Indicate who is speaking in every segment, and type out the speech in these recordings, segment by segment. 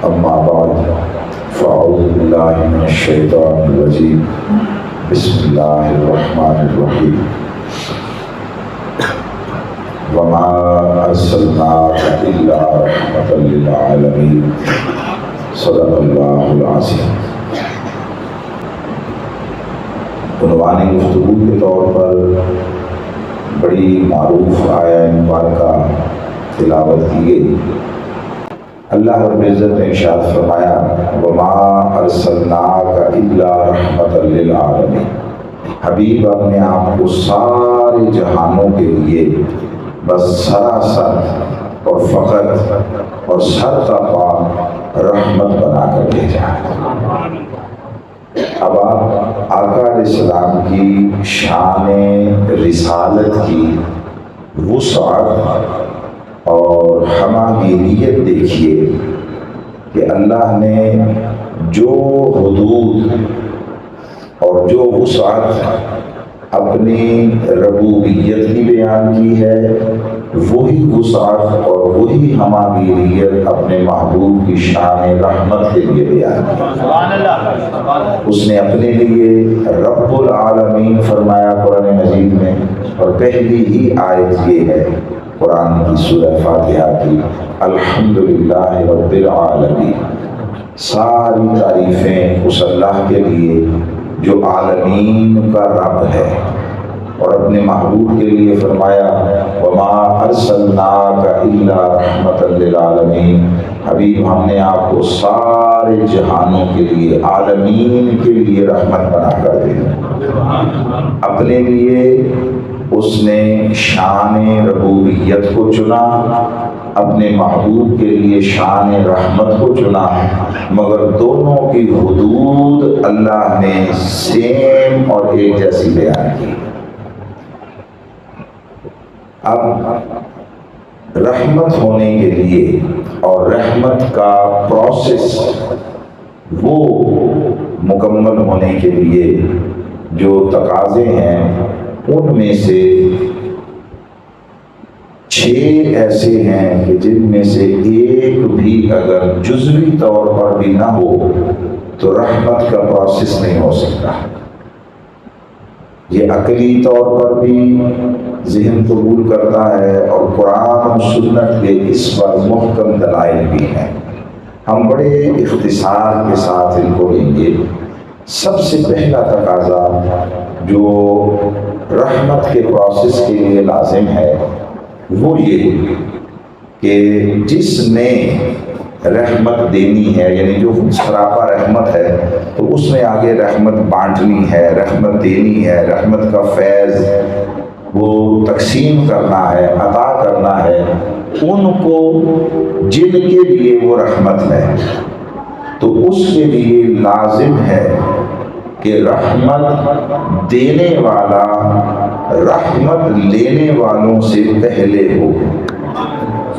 Speaker 1: اما بعد فاعوذ باللہ من الشیطان الرجیم بسم اللہ الرحمن الرحیم وما ارسلناک الا رحمۃ للعالمین صدق اللہ العظیم۔ عنوان گفتگو کے طور پر بڑی معروف آیہ مبارکہ تلاوت کی گئی۔ اللہ رب العزت نے ارشاد فرمایا وما ارسلناک الا رحمۃ للعالمین، حبیب اپنے آپ کو سارے جہانوں کے لیے بس سراسر اور فقط اور سر تا پا رحمت بنا کر بھیجا۔ اب آپ آقا علیہ السلام کی شان رسالت کی وسعت اور ہماگیریت دیکھیے کہ اللہ نے جو حدود اور جو وسعت اپنی ربوبیت کی بیان کی ہے، وہی وسعت اور وہی ہماگیریت اپنے محبوب کی شان رحمت کے لیے بیان کی۔ اس نے اپنے لیے رب العالمین فرمایا قرآن مجید میں، اور پہلی ہی آیت یہ ہے قرآن کی سورہ فاتحہ کی، الحمدللہ رب العالمین، ساری تعریفیں اس اللہ کے لیے جو عالمین کا رب ہے، اور اپنے محبوب کے لیے فرمایا وما ارسلناک الا رحمۃ للعالمین، حبیب ہم نے آپ کو سارے جہانوں کے لیے، عالمین کے لیے رحمت بنا کر دیا۔ اپنے لیے اس نے شان ربوبیت کو چنا، اپنے محبوب کے لیے شان رحمت کو چنا، مگر دونوں کی حدود اللہ نے سیم اور ایک جیسی بیان کی۔ اب رحمت ہونے کے لیے اور رحمت کا پروسیس وہ مکمل ہونے کے لیے جو تقاضے ہیں، ان میں سے 6 ایسے ہیں کہ جن میں سے ایک بھی اگر جزوی طور پر بھی نہ ہو تو رحمت کا پروسیس نہیں ہو سکتا۔ یہ عقلی طور پر بھی ذہن قبول کرتا ہے، اور قرآن و سنت کے اس پر محکم دلائل بھی ہیں۔ ہم بڑے اختصار کے ساتھ ان کو لیں گے۔ سب سے پہلا تقاضا جو رحمت کے پروسیس کے لیے لازم ہے وہ یہ کہ جس نے رحمت دینی ہے، یعنی جو سراپا رحمت ہے، تو اس میں آگے رحمت بانٹنی ہے، رحمت دینی ہے، رحمت کا فیض وہ تقسیم کرنا ہے، عطا کرنا ہے ان کو جن کے لیے وہ رحمت ہے، تو اس کے لیے لازم ہے کہ رحمت دینے والا رحمت لینے والوں سے پہلے ہو۔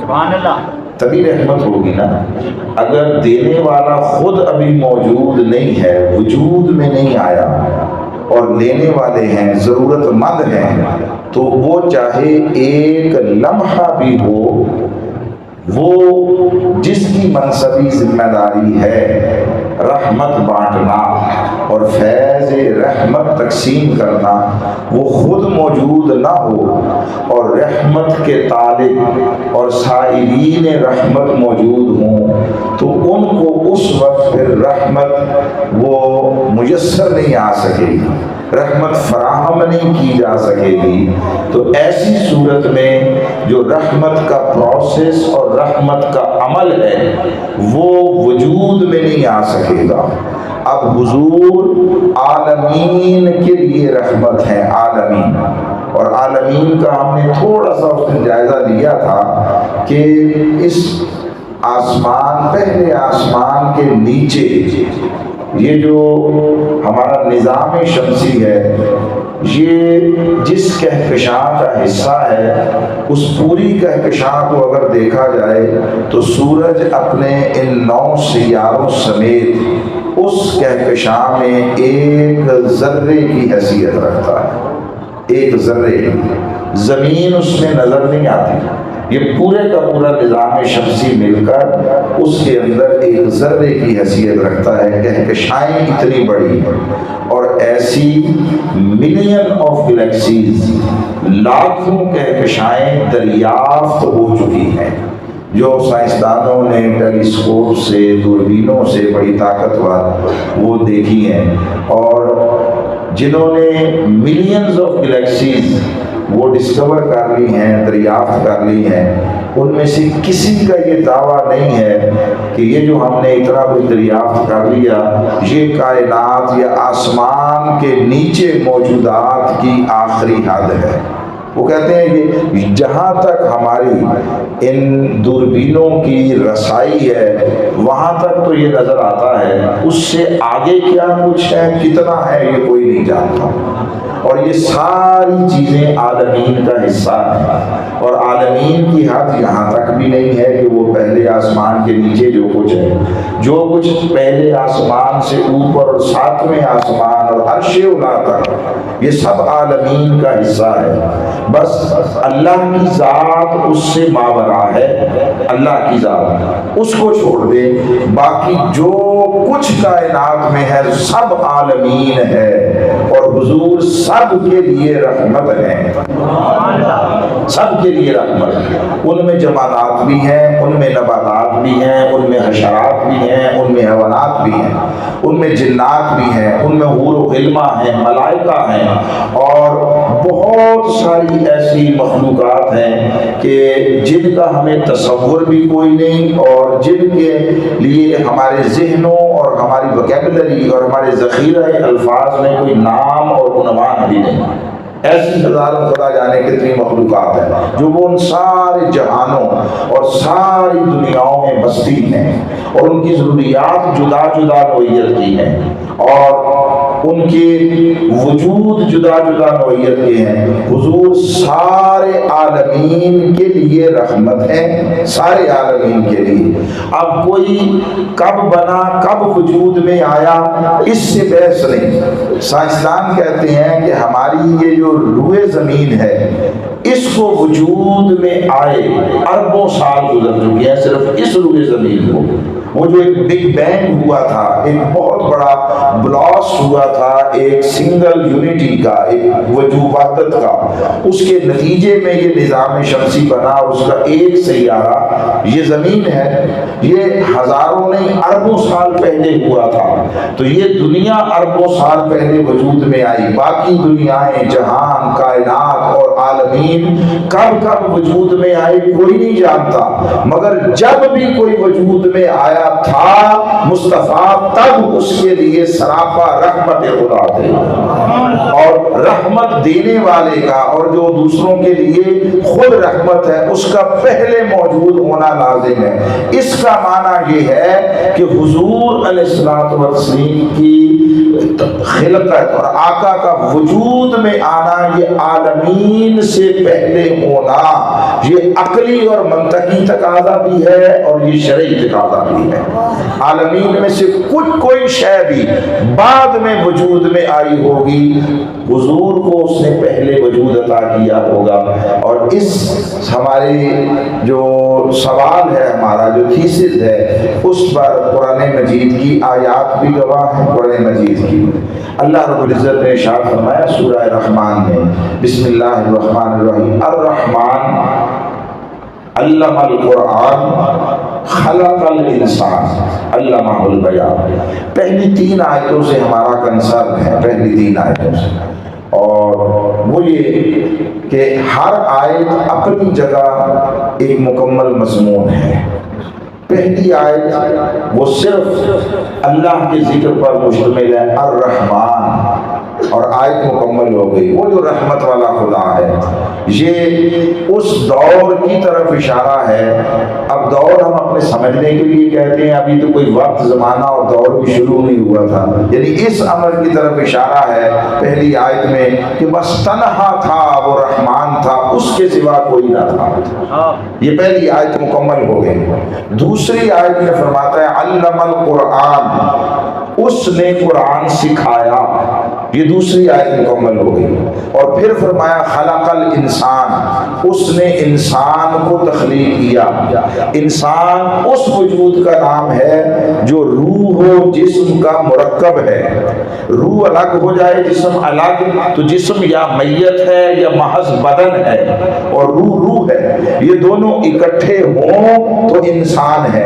Speaker 2: سبحان اللہ۔
Speaker 1: تبھی رحمت ہوگی نا۔ اگر دینے والا خود ابھی موجود نہیں ہے، وجود میں نہیں آیا، اور لینے والے ہیں، ضرورت مند ہیں، تو وہ چاہے ایک لمحہ بھی ہو، وہ جس کی منصبی ذمہ داری ہے رحمت بانٹنا اور فیض رحمت تقسیم کرنا، وہ خود موجود نہ ہو اور رحمت کے طالب اور سائلین رحمت موجود ہوں، تو ان کو اس وقت پھر رحمت وہ میسر نہیں آ سکے گی، رحمت فراہم نہیں کی جا سکے گی۔ تو ایسی صورت میں جو رحمت کا پروسیس اور رحمت کا عمل ہے وہ وجود میں نہیں آ سکے گا۔ اب حضور عالمین کے لیے رحمت ہے، عالمین، اور عالمین کا ہم نے تھوڑا سا اس میں جائزہ لیا تھا کہ اس آسمان، پہلے آسمان کے نیچے یہ جو ہمارا نظام شمسی ہے، یہ جس کہکشاں کا حصہ ہے، اس پوری کہکشاں کو اگر دیکھا جائے تو سورج اپنے ان 9 سیاروں سمیت اس کہکشاں میں ایک ذرے کی حیثیت رکھتا ہے، ایک ذرے۔ زمین اس میں نظر نہیں آتی، یہ پورے کا پورا نظام شمسی مل کر اس کے اندر ایک ذرے کی حیثیت رکھتا ہے۔ کہکشائیں اتنی بڑی اور ایسی ملین آف گلیکسیز، لاکھوں کہکشائیں دریافت ہو چکی ہیں، جو سائنسدانوں نے ٹیلیسکوپ سے، دوربینوں سے بڑی طاقتور وہ دیکھی ہیں، اور جنہوں نے ملینز آف گلیکسیز وہ ڈسکور کر لی ہیں، دریافت کر لی ہیں، ان میں سے کسی کا یہ دعویٰ نہیں ہے کہ یہ جو ہم نے اتنا کچھ دریافت کر لیا یہ کائنات یا آسمان کے نیچے موجودات کی آخری حد ہے۔ وہ کہتے ہیں کہ جہاں تک ہماری ان دوربینوں کی رسائی ہے وہاں تک تو یہ نظر آتا ہے، اس سے آگے کیا کچھ ہے، کتنا ہے، یہ کوئی نہیں جانتا۔ اور یہ ساری چیزیں عالمین کا حصہ ہیں، اور عالمین کی حد یہاں تک بھی نہیں ہے کہ وہ پہلے آسمان کے نیچے جو کچھ ہے، جو کچھ پہلے آسمان سے اوپر اور ساتویں آسمان اور عرش اولا تک، یہ سب عالمین کا حصہ ہے۔ بس اللہ کی ذات اس سے ماورا ہے، اللہ کی ذات اس کو چھوڑ دے، باقی جو کچھ کائنات میں ہے سب عالمین ہے، اور حضور سب کے لیے رحمت ہے، سب کے لیے رحمت ہے۔ ان میں جمادات بھی ہیں، ان میں نباتات بھی ہیں، ان میں حشرات بھی ہیں، ان میں حیوانات بھی ہیں، ان میں جنات بھی ہیں، ان میں حور و غلمہ ہیں، ملائکہ ہیں، اور بہت ساری ایسی مخلوقات ہیں کہ جن کا ہمیں تصور بھی کوئی نہیں، اور جن کے لیے ہمارے ذہنوں اور ہماری وکیبلری اور ہمارے ذخیرہ الفاظ میں کوئی نام اور عنوان بھی نہیں۔ ایسی ہزاروں خدا جانے کتنی مخلوقات ہیں جو وہ ان سارے جہانوں اور ساری دنیاؤں میں بستی ہیں، اور ان کی ضروریات جدا جدا نوعیت کی ہیں، اور ان کے وجود جدا جدا نوعیت کے ہیں۔ حضور سارے عالمین کے لیے رحمت ہے، سارے عالمین کے لیے۔ اب کوئی کب بنا، کب وجود میں آیا، اس سے بحث نہیں۔ سائنسدان کہتے ہیں کہ ہماری یہ جو روئے زمین ہے اس کو وجود میں آئے اربوں سال گزر چکے ہیں، صرف اس روئے زمین کو۔ وہ جو ایک بگ بینگ ہوا تھا، ایک بہت بڑا بلاسٹ ہوا تھا ایک سنگل یونٹی کا، ایک وجود وحدت کا، اس کے نتیجے میں یہ نظام شمسی بنا، اس کا ایک سیارہ یہ زمین ہے، یہ ہزاروں نہیں اربوں سال پہلے ہوا تھا۔ تو یہ دنیا اربوں سال پہلے وجود میں آئی، باقی دنیایں، جہان، کائنات اور عالمین کب کب وجود میں آئے کوئی نہیں جانتا، مگر جب بھی کوئی وجود میں آیا تھا مصطفیٰ تب اس کے لیے سراپا رحمت خدا تھے، اور رحمت دینے والے کا اور جو دوسروں کے لیے خود رحمت ہے اس کا پہلے موجود ہونا لازم ہے۔ اس کا معنی یہ ہے کہ حضور علیہ الصلوۃ والتسلیم کی خلقت اور آقا کا وجود میں آنا، یہ عالمین سے پہلے ہونا، یہ عقلی اور منطقی تقاضا بھی ہے اور یہ شرعی تقاضا بھی ہے۔ عالمین میں سے کوئی شے بھی بعد میں وجود میں آئی ہوگی، حضور کو اس نے پہلے وجود عطا کیا ہوگا۔ اور اس ہمارے جو سوال ہے، ہمارا جو تھیسس ہے، اس پر قرآن مجید کی آیات بھی گواہ ہیں۔ قرآن مجید کی اللہ رب العزت نے ارشاد فرمایا سورہ رحمان میں، بسم اللہ الرحمن الرحیم، الرحمن علم القرآن خلق الانسان علمہ البیان۔ پہلی 3 آیتوں سے ہمارا کنسرن ہے، پہلی 3 آیتوں سے، اور وہ یہ کہ ہر آیت اپنی جگہ ایک مکمل مضمون ہے۔ پہلی آیت وہ صرف اللہ کے ذکر پر مشتمل ہے، الرحمن، اور آیت مکمل ہو گئی۔ وہ جو رحمت والا خدا ہے، یہ اس دور کی طرف اشارہ ہے۔ اب دور ہم اپنے سمجھنے کے لیے کہتے ہیں، ابھی تو کوئی وقت، زمانہ اور دور بھی شروع نہیں ہوا تھا، یعنی اس امر کی طرف اشارہ ہے پہلی آیت میں کہ بس تنہا تھا وہ رحمان تھا، اس کے سوا کوئی نہ تھا۔ یہ پہلی آیت مکمل ہو گئی۔ دوسری آیت میں فرماتا ہے علم القرآن، اس نے قرآن سکھایا۔ یہ دوسری آیت مکمل ہو گئی۔ اور پھر فرمایا خلق الانسان، اس نے انسان کو تخلیق کیا۔ انسان اس وجود کا نام ہے جو روح و جسم کا مرکب ہے۔ روح الگ ہو جائے، جسم الگ، تو جسم یا میت ہے یا محض بدن ہے، اور روح ہے، یہ دونوں اکٹھے ہوں تو انسان ہے۔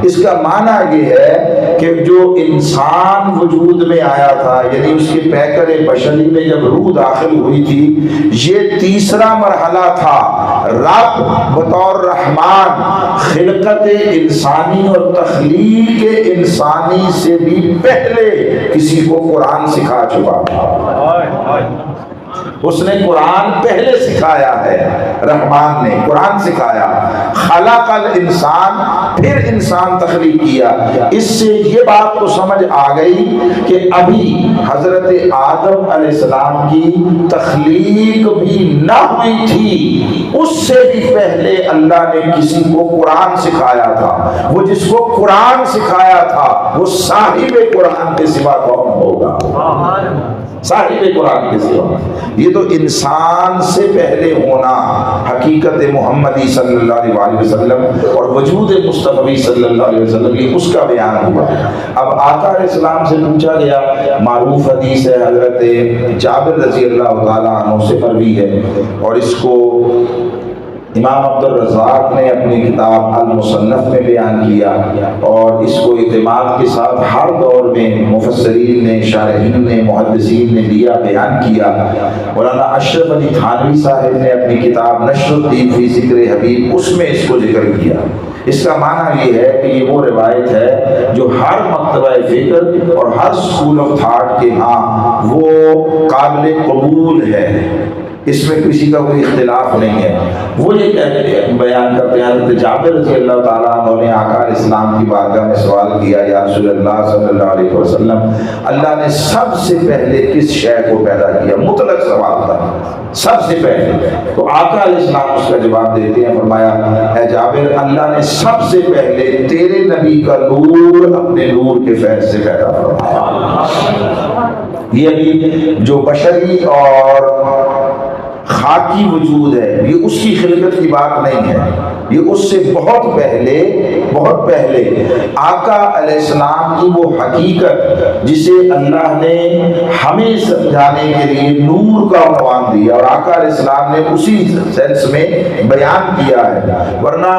Speaker 1: اس کا معنی یہ ہے کہ جو انسان وجود میں آیا تھا، یعنی اس کے پیکر بشری میں جب روح داخل ہوئی تھی، یہ تیسرا مرحلہ تھا۔ رب بطور رحمان خلقت انسانی اور تخلیق انسانی سے بھی پہلے کسی کو قرآن سکھا چکا تھا۔ اس نے قرآن پہلے سکھایا ہے، رحمان نے قرآن سکھایا۔ خلق الانسان، پھر انسان تخلیق کیا۔ اس سے یہ بات تو سمجھ آ گئی کہ ابھی حضرت آدم علیہ السلام کی تخلیق بھی نہ ہوئی تھی، اس سے بھی پہلے اللہ نے کسی کو قرآن سکھایا تھا۔ وہ جس کو قرآن سکھایا تھا وہ صاحب قرآن کے سوا کون ہوگا؟ صاحب قرآن کے سوا۔ یہ تو انسان سے پہلے ہونا حقیقت محمدی صلی اللہ علیہ وسلم اور وجود مصطفی صلی اللہ علیہ وسلم، یہ اس کا بیان ہوا۔ اب آقا علیہ السلام سے پوچھا گیا، معروف حدیث ہے، حضرت جابر رضی اللہ تعالیٰ عنہ سے مروی ہے، اور اس کو امام عبد الرزاق نے اپنی کتاب المصنف میں بیان کیا، اور اس کو اعتماد کے ساتھ ہر دور میں مفسرین نے، شارحین نے، محدثین نے لیا، بیان کیا۔ مولانا اشرف علی تھانوی صاحب نے اپنی کتاب نشر الدین فی ذکر حبیب، اس میں اس کو ذکر کیا۔ اس کا معنی یہ ہے کہ یہ وہ روایت ہے جو ہر مکتبہ فکر اور ہر اسکول آف تھاٹ کے ہاں وہ قابل قبول ہے، اس میں کسی کا کوئی اختلاف نہیں ہے۔ وہ یہ بیان کرتے ہیں، حضرت جابر رضی اللہ تعالیٰ عنہ نے آقا علیہ السلام کی بارگاہ میں سوال کیا، یا رسول اللہ صلی اللہ علیہ وسلم، اللہ نے سب سے پہلے کس شے کو پیدا کیا؟ مطلق سوال تھا، سب سے پہلے۔ تو آقا علیہ السلام اس کا جواب دیتے ہیں، فرمایا اے جابر، اللہ نے سب سے پہلے تیرے نبی کا نور اپنے نور کے فیض سے پیدا فرمایا۔ یہ ابھی جو بشری اور خاکی وجود ہے، یہ اس کی خلقت کی بات نہیں ہے، یہ اس سے بہت پہلے آقا علیہ السلام کی وہ حقیقت جسے اللہ نے ہمیں سمجھانے کے لیے نور کا عنوان دیا، اور آقا علیہ السلام نے اسی سینس میں بیان کیا ہے۔ ورنہ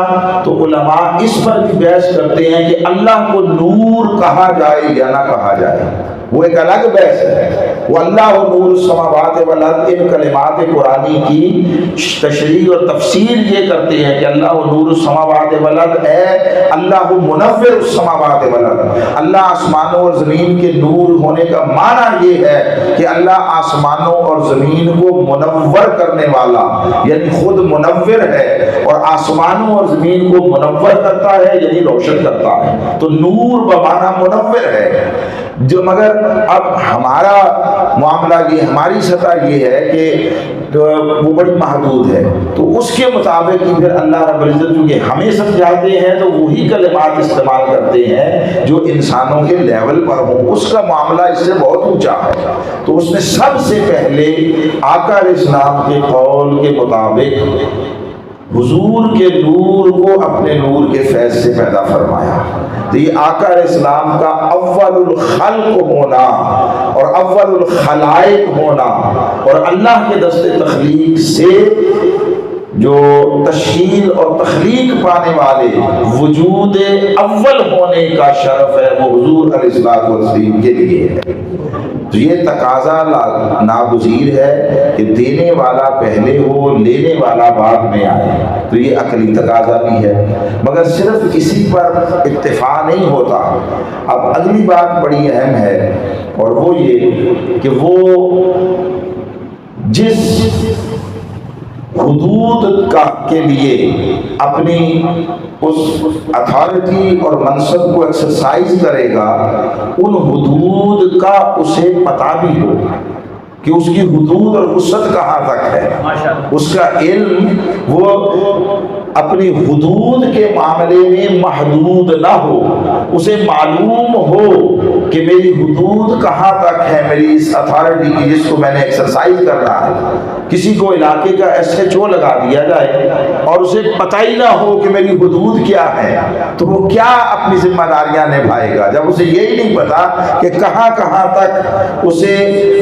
Speaker 1: تو علماء اس پر بھی بحث کرتے ہیں کہ اللہ کو نور کہا جائے یا نہ کہا جائے، وہ ایک الگ بحث ہے۔ وہ اللہ نور السماوات والارض، ان کلمات قرآنی کی تشریح اور تفسیر یہ کرتے ہیں کہ اللہ نور السماوات والارض، اے اللہ منور السماوات والارض، اللہ آسمانوں اور زمین کے نور ہونے کا معنی یہ ہے کہ اللہ آسمانوں اور زمین کو منور کرنے والا، یعنی خود منور ہے، اور آسمانوں اور زمین کو منور کرتا ہے یعنی روشن کرتا ہے، تو نور بمعنی منور ہے۔ جو مگر اب ہمارا معاملہ یہ، ہماری سطح یہ ہے کہ وہ بڑی محدود ہے، تو اس کے مطابق ہی پھر اللہ رب العزت کیونکہ ہمیں سمجھاتے ہیں تو وہی کلمات استعمال کرتے ہیں جو انسانوں کے لیول پر ہوں، اس کا معاملہ اس سے بہت اونچا ہے۔ تو اس نے سب سے پہلے آقا علیہ السلام کے قول کے مطابق حضور کے نور کو اپنے نور کے فیض سے پیدا فرمایا۔ تو یہ آقا علیہ السلام کا اول الخلق ہونا اور اول الخلائق ہونا، اور اللہ کے دست تخلیق سے جو تشکیل اور تخلیق پانے والے وجود اول ہونے کا شرف ہے، وہ حضور علیہ السلام کے لیے ہے۔ تو یہ تقاضا ناگزیر ہے کہ دینے والا پہلے ہو، لینے والا بعد میں آئے، تو یہ عقلی تقاضا بھی ہے، مگر صرف اسی پر اکتفا نہیں ہوتا۔ اب اگلی بات بڑی اہم ہے، اور وہ یہ کہ وہ جس حدود کے لیے اپنی اس اتھارٹی اور منصب کو ایکسرسائز کرے گا، ان حدود کا اسے پتہ بھی ہو کہ اس کی حدود اور وسعت کہاں تک ہے، اس کا علم وہ اپنی حدود کے معاملے میں محدود نہ ہو، اسے معلوم ہو کہ میری حدود کہاں تک ہے، میری اس اتھارٹی کی جس کو میں نے ایکسرسائز کرنا ہے۔ کسی کو علاقے کا SHO لگا دیا جائے اور اسے پتہ ہی نہ ہو کہ میری حدود کیا ہے، تو وہ کیا اپنی ذمہ داریاں نبھائے گا جب اسے یہی نہیں پتا کہ کہاں کہاں تک اسے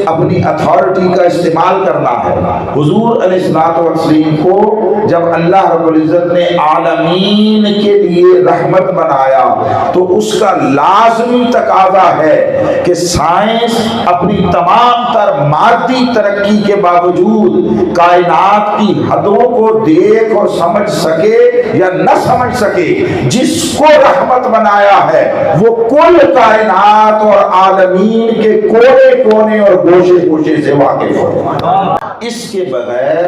Speaker 1: اپنی اتھارٹی کا استعمال کرنا ہے۔ حضور علیہ الصلوۃ والتسلیم کو جب اللہ رب العزت نے عالمین کے لیے رحمت بنایا تو اس کا لازمی تقاضا ہے کہ سائنس اپنی تمام تر مادی ترقی کے باوجود کائنات کی حدوں کو دیکھ اور سمجھ سکے یا نہ سمجھ سکے، جس کو رحمت بنایا ہے وہ کل کائنات اور عالمین کے کونے کونے اور گوشے گوشے سے واقف ہو۔ اس کے بغیر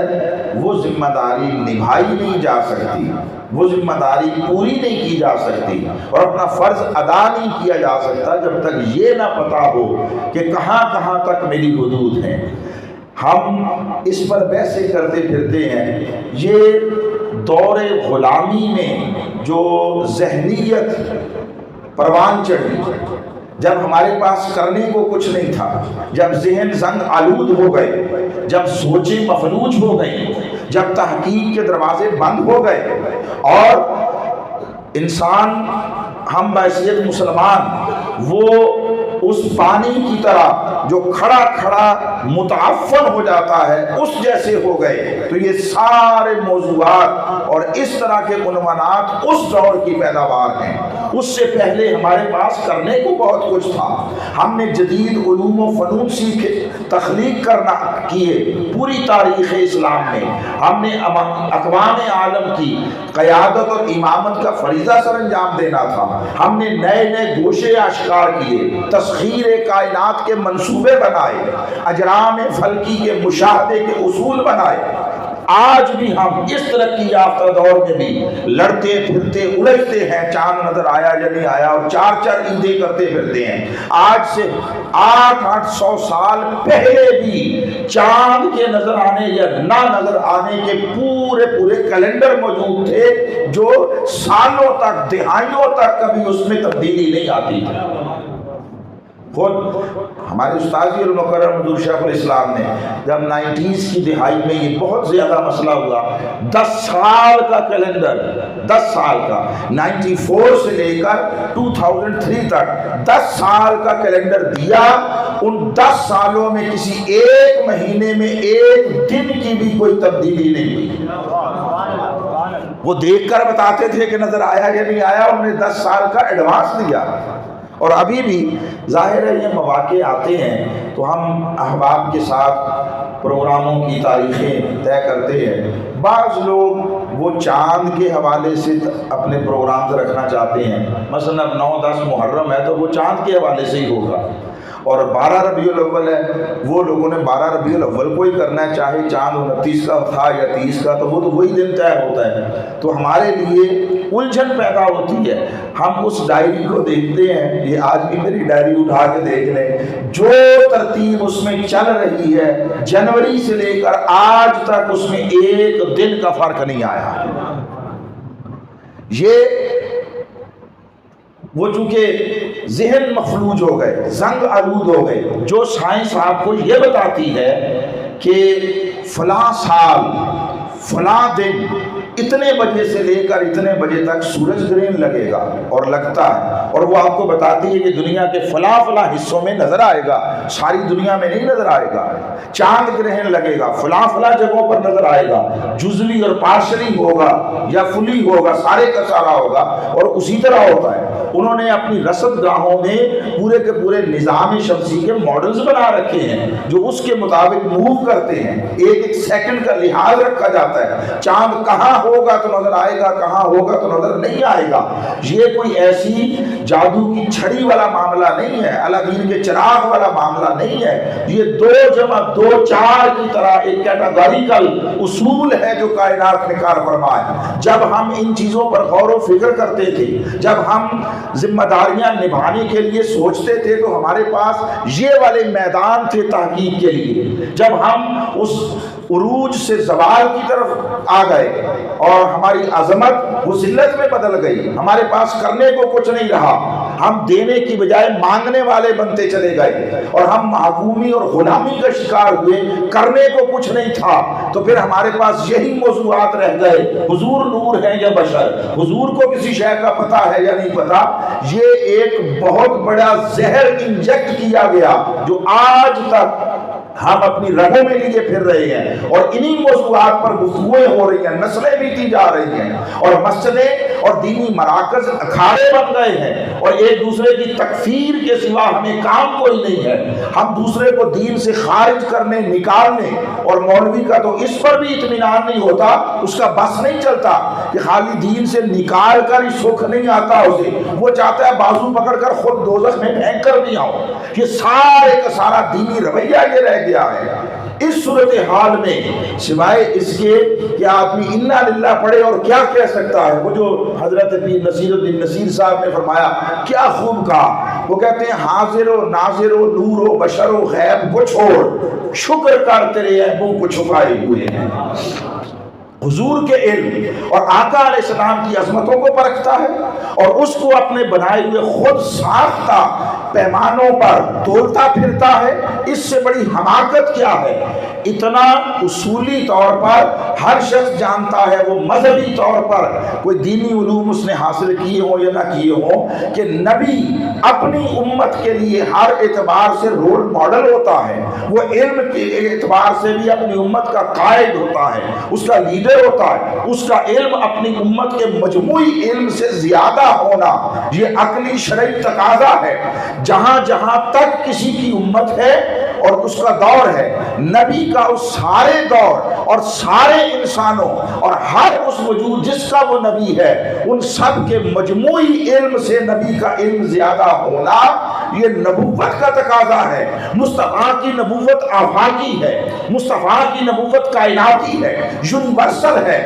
Speaker 1: وہ ذمہ داری نبھائی نہیں جا سکتی، وہ ذمہ داری پوری نہیں کی جا سکتی اور اپنا فرض ادا نہیں کیا جا سکتا جب تک یہ نہ پتا ہو کہ کہاں کہاں تک میری حدود ہیں۔ ہم اس پر بحثیں کرتے پھرتے ہیں۔ یہ دور غلامی میں جو ذہنیت پروان چڑھی، جب ہمارے پاس کرنے کو کچھ نہیں تھا، جب ذہن زنگ آلود ہو گئے، جب سوچیں مفلوج ہو گئی، جب تحقیق کے دروازے بند ہو گئے اور انسان، ہم بحیثیت مسلمان، وہ اس پانی کی طرح جو کھڑا کھڑا متعفن ہو جاتا ہے اس جیسے ہو گئے، تو یہ سارے موضوعات اور اس طرح کے عنوانات اس دور کی پیداوار ہیں۔ اس سے پہلے ہمارے پاس کرنے کو بہت کچھ تھا، ہم نے جدید علوم و فنون سیکھے، تخلیق کرنا کیے، پوری تاریخ اسلام میں ہم نے اقوام عالم کی قیادت اور امامت کا فریضہ سر انجام دینا تھا، ہم نے نئے نئے گوشے آشکار کیے، تسخیر کائنات کے منصوبے بنائے، اجرام فلکی کے مشاہدے کے اصول بنائے۔ آج بھی ہم اس ترقی یافتہ دور میں بھی لڑتے پھرتے الجھتے ہیں، چاند نظر آیا یا نہیں آیا، اور چار چار عیدیں کرتے پھرتے ہیں۔ آج سے 800 سال پہلے بھی چاند کے نظر آنے یا نہ نظر آنے کے پورے پورے کیلنڈر موجود تھے، جو سالوں تک، دہائیوں تک کبھی اس میں تبدیلی نہیں آتی تھی۔ خود ہمارے استاذ المکرم حضور شیخ الاسلام نے جب 90s کی دہائی میں یہ بہت زیادہ مسئلہ ہوا، 10 سال کا کیلنڈر، 10 سال کا، 94 سے لے کر 2003 تک 10 سال کا کیلنڈر دیا۔ ان 10 سالوں میں کسی ایک مہینے میں ایک دن کی بھی کوئی تبدیلی نہیں ہوئی۔ وہ دیکھ کر بتاتے تھے کہ نظر آیا یا نہیں آیا، انہوں نے 10 سال کا ایڈوانس دیا۔ اور ابھی بھی ظاہر ہے یہ مواقع آتے ہیں تو ہم احباب کے ساتھ پروگراموں کی تاریخیں طے کرتے ہیں۔ بعض لوگ وہ چاند کے حوالے سے اپنے پروگرام رکھنا چاہتے ہیں، مثلا 9-10 محرم ہے تو وہ چاند کے حوالے سے ہی ہوگا، اور 12 ربیع الاول ہے، وہ لوگوں نے 12 ربیع الاول کو ہی کرنا ہے، چاہے چاند 29 کا تھا یا 30 کا، تو وہ تو وہی دن طے ہوتا ہے۔ تو ہمارے لیے الجھن پیدا ہوتی ہے۔ ہم اس ڈائری کو دیکھتے ہیں، یہ آج بھی میری ڈائری اٹھا کے دیکھ لیں، جو ترتیب اس میں چل رہی ہے جنوری سے لے کر آج تک اس میں ایک دن کا فرق نہیں آیا۔ وہ چونکہ ذہن مفلوج ہو گئے، زنگ آلود ہو گئے۔ جو سائنس آپ کو یہ بتاتی ہے کہ فلاں سال فلاں دن اتنے بجے سے لے کر اتنے بجے تک سورج گرہن لگے گا اور لگتا ہے، اور وہ آپ کو بتاتی ہے کہ دنیا کے فلاں فلاں حصوں میں نظر آئے گا، ساری دنیا میں نہیں نظر آئے گا۔ چاند گرہن لگے گا، فلاں فلاں جگہوں پر نظر آئے گا، جزوی اور پارشلی ہوگا یا فلی ہوگا، سارے کا سارا ہوگا، اور اسی طرح ہوتا ہے۔ انہوں نے اپنی رصد گاہوں میں پورے کے پورے نظام شمسی کے ماڈلز بنا رکھے ہیں جو اس کے مطابق موو کرتے ہیں، ایک ایک سیکنڈ کا لحاظ رکھا جاتا ہے۔ چاند کہاں ہوگا تو نظر آئے گا، کہاں ہوگا تو نظر نہیں آئے گا۔ یہ کوئی ایسی جادو کی چھڑی والا معاملہ نہیں ہے، الادین کے چراغ والا معاملہ نہیں ہے۔ یہ 2 جمع 2 4 کی طرح ایک کیٹاگوریکل اصول ہے جو کائنات نے کار فرمایا۔ جب ہم ان چیزوں پر غور و فکر کرتے تھے، جب ہم ذمہ داریاں نبھانے کے لیے سوچتے تھے، تو ہمارے پاس یہ والے میدان تھے تحقیق کے لیے۔ جب ہم اس عروج سے زوال کی طرف آ گئے اور ہماری عظمت وہ ذلت میں بدل گئی. ہمارے پاس کرنے کو کچھ نہیں رہا, ہم دینے کی بجائے مانگنے والے بنتے چلے گئے اور ہم محکومی اور غلامی کا شکار ہوئے, کرنے کو کچھ نہیں تھا. تو پھر ہمارے پاس یہی موضوعات رہ گئے, حضور نور ہیں یا بشر, حضور کو کسی شے کا پتہ ہے یا نہیں پتہ. یہ ایک بہت بڑا زہر انجیکٹ کیا گیا جو آج تک ہم اپنی رگوں میں لیے پھر رہے ہیں, اور انہی موضوعات پر گفتگویں ہو رہی ہیں, نسلیں بیتی جا رہی ہیں, اور مسجدیں اور دینی مراکز اکھاڑے بن گئے ہیں, اور ایک دوسرے کی تکفیر کے سوا ہمیں کام کوئی نہیں ہے. ہم دوسرے کو دین سے خارج کرنے, نکالنے, اور مولوی کا تو اس پر بھی اطمینان نہیں ہوتا, اس کا بس نہیں چلتا کہ خالی دین سے نکال کر ہی سکھ نہیں آتا اسے, وہ چاہتا ہے بازو پکڑ کر خود دوزخ میں پھینک کر بھی آؤ. یہ سارے کا سارا دینی رویہ یہ رہ گیا ہے. اس صورتحال میں سوائے اس کے کہ آدمی انا للہ پڑھے اور کیا کہہ سکتا ہے. وہ جو حضرت پیر نصیر الدین نصیر صاحب نے فرمایا کیا خوب کہا, وہ کہتے ہیں حاضر و ناظر و نور و بشر و غیب کو چھوڑ, شکر کر تیرے عیبوں کو چھپائے ہوئے ہیں. حضور کے علم اور آقا علیہ السلام کی عظمتوں کو پرکھتا ہے اور اس کو اپنے بنائے ہوئے خود ساختہ پیمانوں پر تولتا پھرتا ہے. اس سے بڑی حماقت کیا ہے؟ اتنا اصولی طور پر ہر شخص جانتا ہے, وہ مذہبی طور پر کوئی دینی علوم اس نے حاصل کیے ہوں یا نہ کیے ہوں, کہ نبی اپنی امت کے لیے ہر اعتبار سے رول ماڈل ہوتا ہے. وہ علم کے اعتبار سے بھی اپنی امت کا قائد ہوتا ہے, اس کا لیڈر ہوتا ہے. اس کا علم اپنی امت کے مجموعی علم سے زیادہ ہونا یہ عقلی شرعی تقاضا ہے. جہاں جہاں تک کسی کی امت ہے اور اس کا دور ہے, نبی کا اس سارے دور اور سارے انسانوں اور ہر اس وجود جس کا وہ نبی ہے, ان سب کے مجموعی علم سے نبی کا علم زیادہ ہونا یہ نبوت کا تقاضا ہے. مصطفیٰ کی نبوت آفاقی ہے, مصطفیٰ کی نبوت کائناتی ہے, یونیورسل ہے.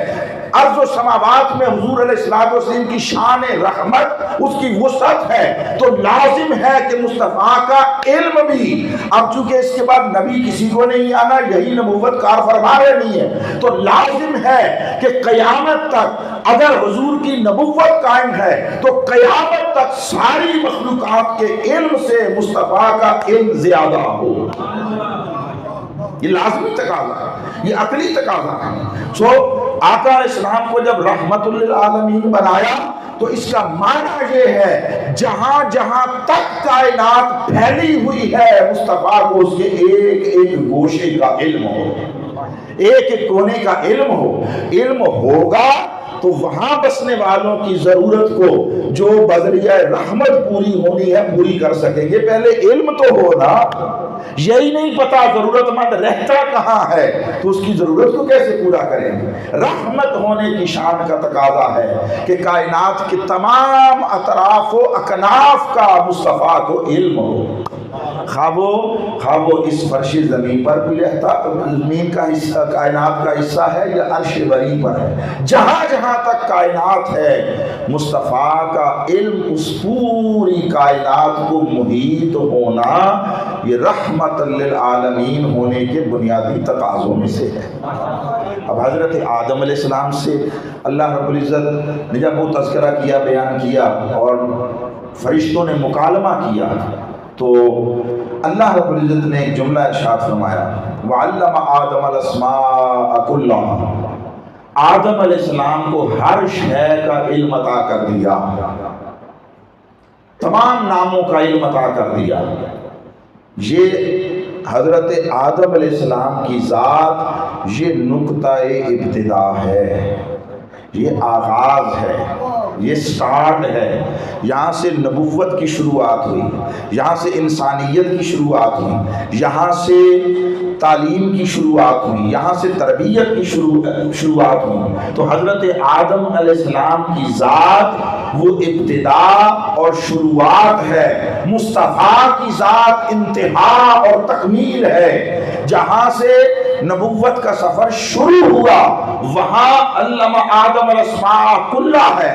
Speaker 1: ارض و سماوات میں حضور علیہ السلام کی شان رحمت, اس کی وسعت ہے, تو لازم ہے کہ مصطفیٰ کا علم بھی, اب چونکہ اس کے بعد نبی کسی کو نہیں آنا, یہی نبوت کار فرما رہی ہے, تو لازم ہے کہ قیامت تک اگر حضور کی نبوت قائم ہے تو قیامت تک ساری مخلوقات کے علم سے مصطفیٰ کا علم زیادہ ہو. یہ لازمی تقاضا ہے, یہ عقلی تقاضا ہے. سو آقا علیہ السلام کو جب رحمت للعالمین بنایا تو اس کا معنی یہ ہے جہاں جہاں تک کائنات پھیلی ہوئی ہے مصطفیٰ کو اس کے ایک ایک گوشے کا علم ہو, ایک ایک کونے کا علم ہو. علم ہوگا تو وہاں بسنے والوں کی ضرورت کو جو بذریعہ رحمت پوری ہونی ہے پوری کر سکیں گے. پہلے علم تو ہونا, یہی نہیں پتا ضرورت مند رہتا کہاں ہے تو اس کی ضرورت کو کیسے پورا کریں گے. رحمت ہونے کی شان کا تقاضا ہے کہ کائنات کے تمام اطراف و اکناف کا مصطفیٰ کو علم ہو. خواب اس فرش زمین پر بھی رہتا, زمین کا حصہ کائنات کا حصہ ہے یا عرش بری پر ہے, جہاں جہاں تک کائنات ہے مصطفیٰ کا علم اس پوری کائنات کو محیط ہونا یہ رحمت للعالمین ہونے کے بنیادی تقاضوں میں سے ہے. اب حضرت آدم علیہ السلام سے اللہ رب العزت نے جب وہ تذکرہ کیا, بیان کیا اور فرشتوں نے مکالمہ کیا تو اللہ رب العزت نے ایک جملہ ارشاد فرمایا وَعَلَّمَ آدَمَ الْأَسْمَاءَ كُلَّهَا, آدم علیہ السلام کو ہر شے کا علم عطا کر دیا, تمام ناموں کا علم عطا کر دیا. یہ حضرت آدم علیہ السلام کی ذات یہ نقطہ ابتدا ہے, یہ آغاز ہے, یہ سٹارٹ ہے. یہاں سے نبوت کی شروعات ہوئی, یہاں سے انسانیت کی شروعات ہوئی, یہاں سے تعلیم کی شروعات ہوئی, یہاں سے تربیت کی شروعات ہوئی. تو حضرت آدم علیہ السلام کی ذات وہ ابتدا اور شروعات ہے, مصطفیٰ کی ذات انتہا اور تکمیل ہے. جہاں سے نبوت کا سفر شروع ہوا وہاں علم آدم الاسماء کلھا ہے,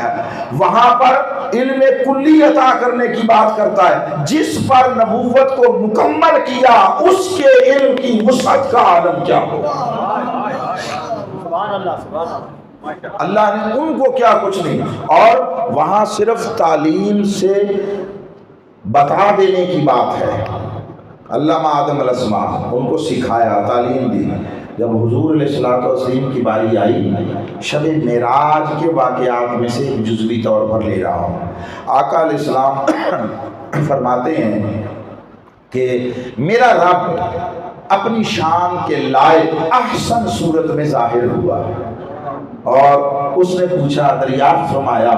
Speaker 1: وہاں پر علم کلی عطا کرنے کی بات کرتا ہے. جس پر نبوت کو مکمل کیا اس کے علم کی وسعت کا عالم کیا ہوگا.
Speaker 2: سبحان اللہ
Speaker 1: اللہ نے ان کو کیا کچھ نہیں. اور وہاں صرف تعلیم سے بتا دینے کی بات ہے. علامہ آدم الاسماء ان کو سکھایا، تعلیم دی. جب حضور علیہ الصلوۃ والتسلیم کی باری آئی، شب معراج کے واقعات میں سے جزوی طور پر لے رہا ہوں. آقا علیہ السلام فرماتے ہیں کہ میرا رب اپنی شان کے لائق احسن صورت میں ظاہر ہوا، اور اس نے پوچھا، دریافت فرمایا،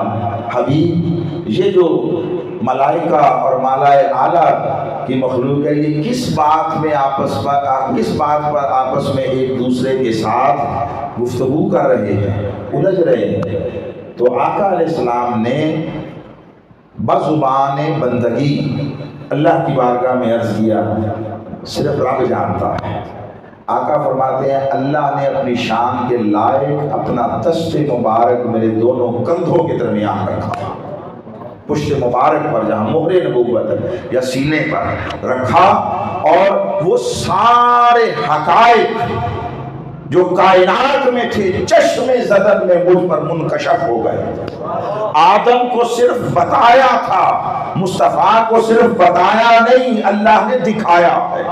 Speaker 1: حبیب یہ جو ملائکہ اور مالائے اعلیٰ کی مخلوق ہے، یہ کس بات پر آپس میں ایک دوسرے کے ساتھ گفتگو کر رہے ہیں، الجھ رہے ہیں؟ تو آقا علیہ السلام نے بزبان بندگی اللہ کی بارگاہ میں عرض کیا، صرف رب جانتا ہے. آقا فرماتے ہیں اللہ نے اپنی شان کے لائق اپنا دست مبارک میرے دونوں کندھوں کے درمیان رکھا، پشت مبارک پر جہاں مہر نبوت یا سینے پر رکھا، اور وہ سارے حقائق جو کائنات میں تھے چشم زدن میں مجھ پر منکشف ہو گئے. آدم کو صرف بتایا تھا، مصطفیٰ کو صرف بتایا نہیں، اللہ نے دکھایا ہے.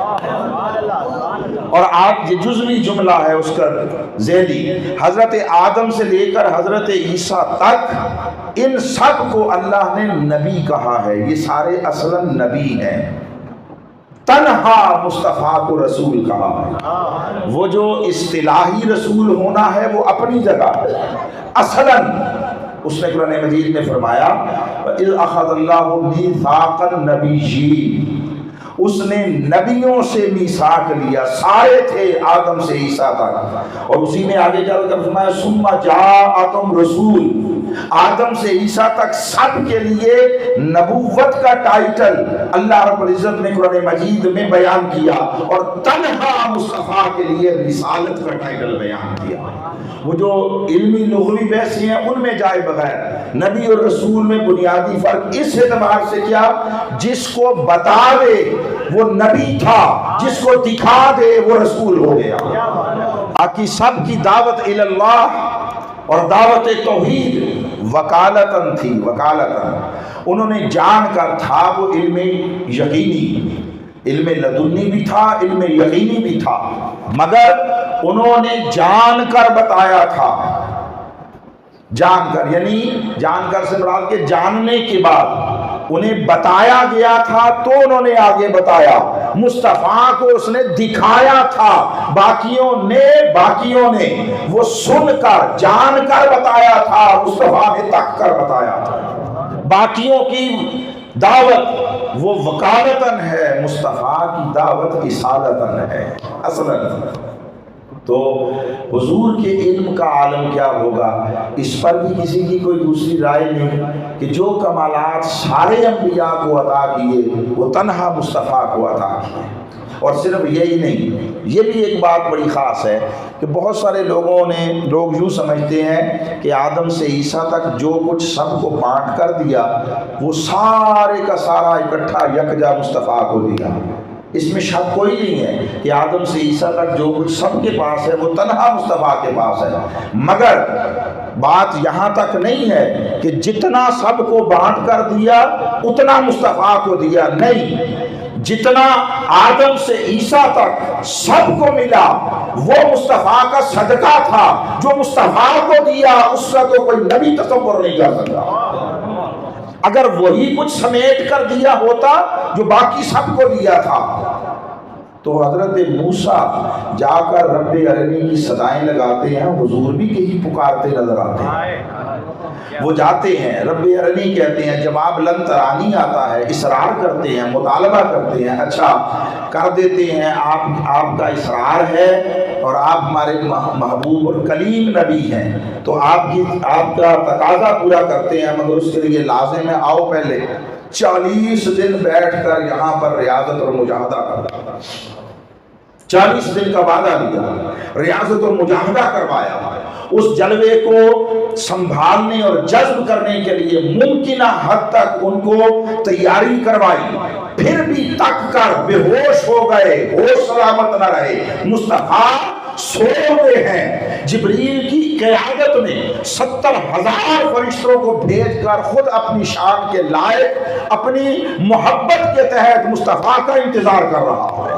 Speaker 1: اور آپ یہ جزوی جملہ ہے اس کا ذیلی، حضرت آدم سے لے کر حضرت عیسیٰ تک ان سب کو اللہ نے نبی کہا ہے. یہ سارے اصلاً نبی ہیں، تنہا مصطفیٰ کو رسول کہا ہے. وہ جو اصطلاحی رسول ہونا ہے وہ اپنی جگہ ہے، اصلاً اس نے قرآن مجید میں فرمایا وَإِذْ أَخَذَ اللَّهُ مِيثَاقَ النَّبِيِّينَ، اس نے نبیوں سے میثاق لیا، سارے تھے آدم سے عیسیٰ تک. اور اسی نے آگے چل کر فرمایا ثُمَّ جَاءَكُمْ رَسُولٌ، آدم سے عیسیٰ تک سب کے لیے نبوت کا ٹائٹل اللہ رب العزت نے قرآن مجید میں بیان کیا، اور تنہا مصطفیٰ کے لیے رسالت کا ٹائٹل بیان کیا. وہ جو علمی لغوی بحثیں ہیں ان میں جائے بغیر نبی اور رسول میں بنیادی فرق اس اعتبار سے کیا، جس کو بتا دے وہ نبی تھا، جس کو دکھا دے وہ رسول ہو گیا. باقی سب کی دعوت اللہ اور دعوت توحید وکالتاً تھی، وکالتاً. انہوں نے جان کر تھا وہ علم یقینی، علم لدنی بھی تھا، علم یقینی بھی تھا، مگر انہوں نے جان کر بتایا تھا. جان کر یعنی جان کر سے مراد کہ جاننے کے بعد انہیں بتایا گیا تھا تو انہوں نے آگے بتایا. مصطفیٰ کو اس نے دکھایا تھا، باقیوں نے وہ سن کر جان کر بتایا تھا، مصطفیٰ نے تک کر بتایا تھا. باقیوں کی دعوت وہ وکالتاً ہے، مصطفیٰ کی دعوت اصالتاً ہے اصلاً. تو حضور کے علم کا عالم کیا ہوگا، اس پر بھی کسی کی کوئی دوسری رائے نہیں کہ جو کمالات سارے انبیاء کو عطا کیے وہ تنہا مصطفیٰ کو عطا کیے. اور صرف یہی نہیں، یہ بھی ایک بات بڑی خاص ہے کہ بہت سارے لوگ یوں سمجھتے ہیں کہ آدم سے عیسیٰ تک جو کچھ سب کو بانٹ کر دیا وہ سارے کا سارا اکٹھا یکجا مصطفیٰ کو دیا. اس میں شک کوئی نہیں ہے کہ آدم سے عیسیٰ تک جو کچھ سب کے پاس ہے وہ تنہا مصطفیٰ کے پاس ہے، مگر بات یہاں تک نہیں ہے کہ جتنا سب کو بانٹ کر دیا اتنا مصطفیٰ کو دیا. نہیں، جتنا آدم سے عیسیٰ تک سب کو ملا وہ مصطفیٰ کا صدقہ تھا. جو مصطفیٰ کو دیا اس کا تو کوئی نبی تصور نہیں کر سکتا. اگر وہی کچھ سمیٹ کر دیا ہوتا جو باقی سب کو دیا تھا تو حضرت موسیٰ جا کر رب ارنی کی صدائیں لگاتے ہیں، حضور بھی کہیں پکارتے نظر آتے ہیں. وہ جاتے ہیں، رب ارنی کہتے ہیں، جواب لن ترانی آتا ہے، اصرار کرتے ہیں، مطالبہ کرتے ہیں. اچھا کر دیتے ہیں، آپ کا اصرار ہے اور آپ ہمارے محبوب اور کلیم نبی ہیں تو آپ کا تقاضا پورا کرتے ہیں، مگر اس کے لیے لازم ہے آؤ پہلے 40 دن بیٹھ کر یہاں پر ریاضت اور مجاہدہ کرنا. 40 دن کا وعدہ لیا، ریاضت اور مجاہدہ کروایا. اس جلوے کو سنبھالنے اور جذب کرنے کے لیے ممکنہ حد تک ان کو تیاری کروائی، پھر بھی تک کر بے ہوش ہو گئے، ہوش سلامت نہ رہے. مصطفیٰ سوتے ہیں، جبریل کی قیادت میں 70,000 فرشتوں کو بھیج کر خود اپنی شان کے لائق اپنی محبت کے تحت مصطفیٰ کا انتظار کر رہا ہے۔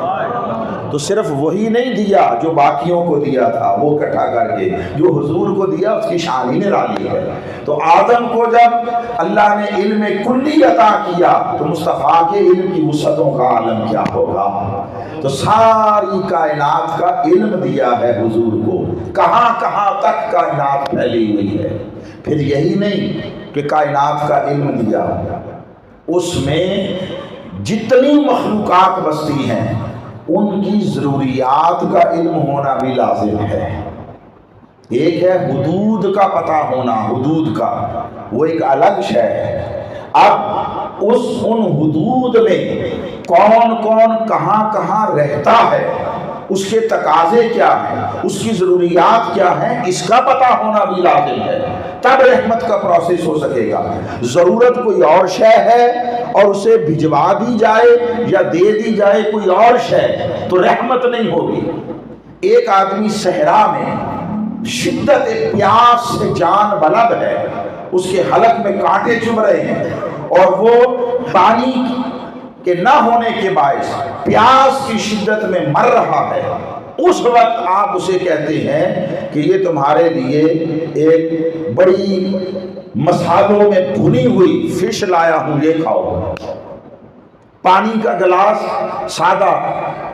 Speaker 1: تو صرف وہی نہیں دیا جو باقیوں کو دیا تھا، وہ اکٹھا کر کے جو حضور کو دیا اس کی شان ہی نرالی ہے۔ تو آدم کو جب اللہ نے علم کلی عطا کیا تو مصطفیٰ کے علم کی وسعتوں کا عالم کیا ہوگا۔ تو ساری کائنات کا علم دیا ہے حضور کو، کہاں کہاں تک کائنات پھیلی ہوئی ہے۔ پھر یہی نہیں کہ کائنات کا علم دیا، اس میں جتنی مخلوقات بستی ہیں ان کی ضروریات کا علم ہونا بھی لازم ہے۔ ایک ہے حدود کا پتہ ہونا، حدود کا وہ ایک الگ شے ہے۔ اب ان حدود میں کون کون کہاں کہاں رہتا ہے، اس کے تقاضے کیا ہیں، اس کی ضروریات کیا ہیں، اس کا پتہ ہونا بھی لازم ہے، تب رحمت کا پروسیس ہو سکے گا۔ ضرورت کوئی اور شے ہے اور اسے بھجوا دی جائے یا دے دی جائے کوئی اور شے تو رحمت نہیں ہوگی۔ ایک آدمی صحرا میں شدت پیاس سے جان بلد ہے، اس کے حلق میں کانٹے چبھ رہے ہیں اور وہ پانی کے نہ ہونے کے باعث پیاس کی شدت میں مر رہا ہے، اس وقت آپ اسے کہتے ہیں کہ یہ تمہارے لیے ایک بڑی مصالحوں میں بھنی ہوئی فش لایا ہوں، یہ کھاؤ۔ پانی کا گلاس سادہ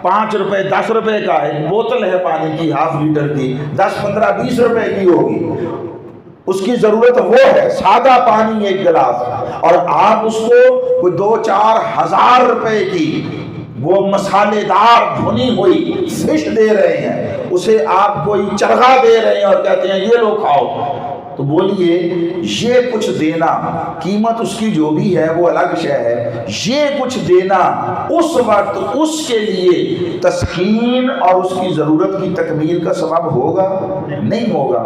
Speaker 1: 5 روپے 10 روپے کا ہے، بوتل ہے پانی کی 1/2 لیٹر کی، 10 15 20 روپے کی ہوگی، اس کی ضرورت وہ ہے سادہ پانی ایک گلاس، اور آپ اس کو کوئی 2-4 ہزار روپے کی وہ مسالے دار بھنی ہوئی فش دے رہے ہیں، اسے آپ کوئی چرغا دے رہے ہیں اور کہتے ہیں یہ لو کھاؤ۔ تو بولیے یہ کچھ دینا، قیمت اس کی جو بھی ہے وہ الگ شے ہے، یہ کچھ دینا اس وقت اس کے لیے تسکین اور اس کی ضرورت کی تکمیل کا سبب ہوگا؟ نہیں ہوگا،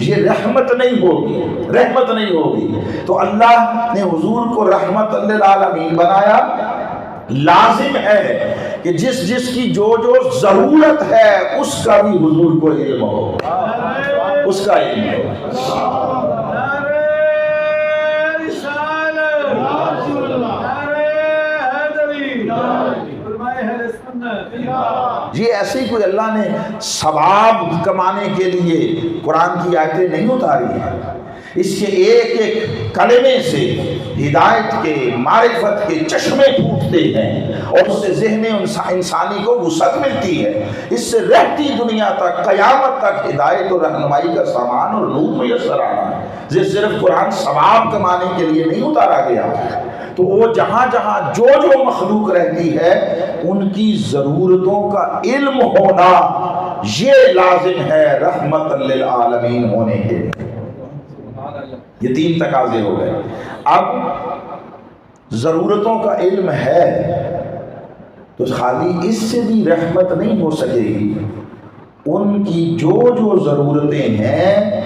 Speaker 1: یہ رحمت نہیں ہوگی، رحمت نہیں ہوگی۔ تو اللہ نے حضور کو رحمت للعالمین بنایا۔ لازم ہے کہ جس جس کی جو جو ضرورت ہے اس کا بھی حضور کو علم ہو، اس کا علم ہو۔ یہ ایسے ہی کوئی اللہ نے ثواب کمانے کے لیے قرآن کی آیتیں نہیں اتاری ہیں، اس کے ایک ایک کلمے سے ہدایت کے معرفت کے چشمے پھوٹتے ہیں اور اس سے ذہن انسانی کو وسعت ملتی ہے، اس سے رہتی دنیا تک قیامت تک ہدایت اور رہنمائی کا سامان اور نور میسر آنا ہے۔ یہ صرف قرآن ثواب کمانے کے لیے نہیں اتارا گیا، تو وہ جہاں جہاں جو جو مخلوق رہتی ہے ان کی ضرورتوں کا علم ہونا یہ لازم ہے رحمت للعالمین ہونے کے لیے۔ یہ 3 تقاضے ہو گئے۔ اب ضرورتوں کا علم ہے تو خالی اس سے بھی رحمت نہیں ہو سکے گی، ان کی جو جو ضرورتیں ہیں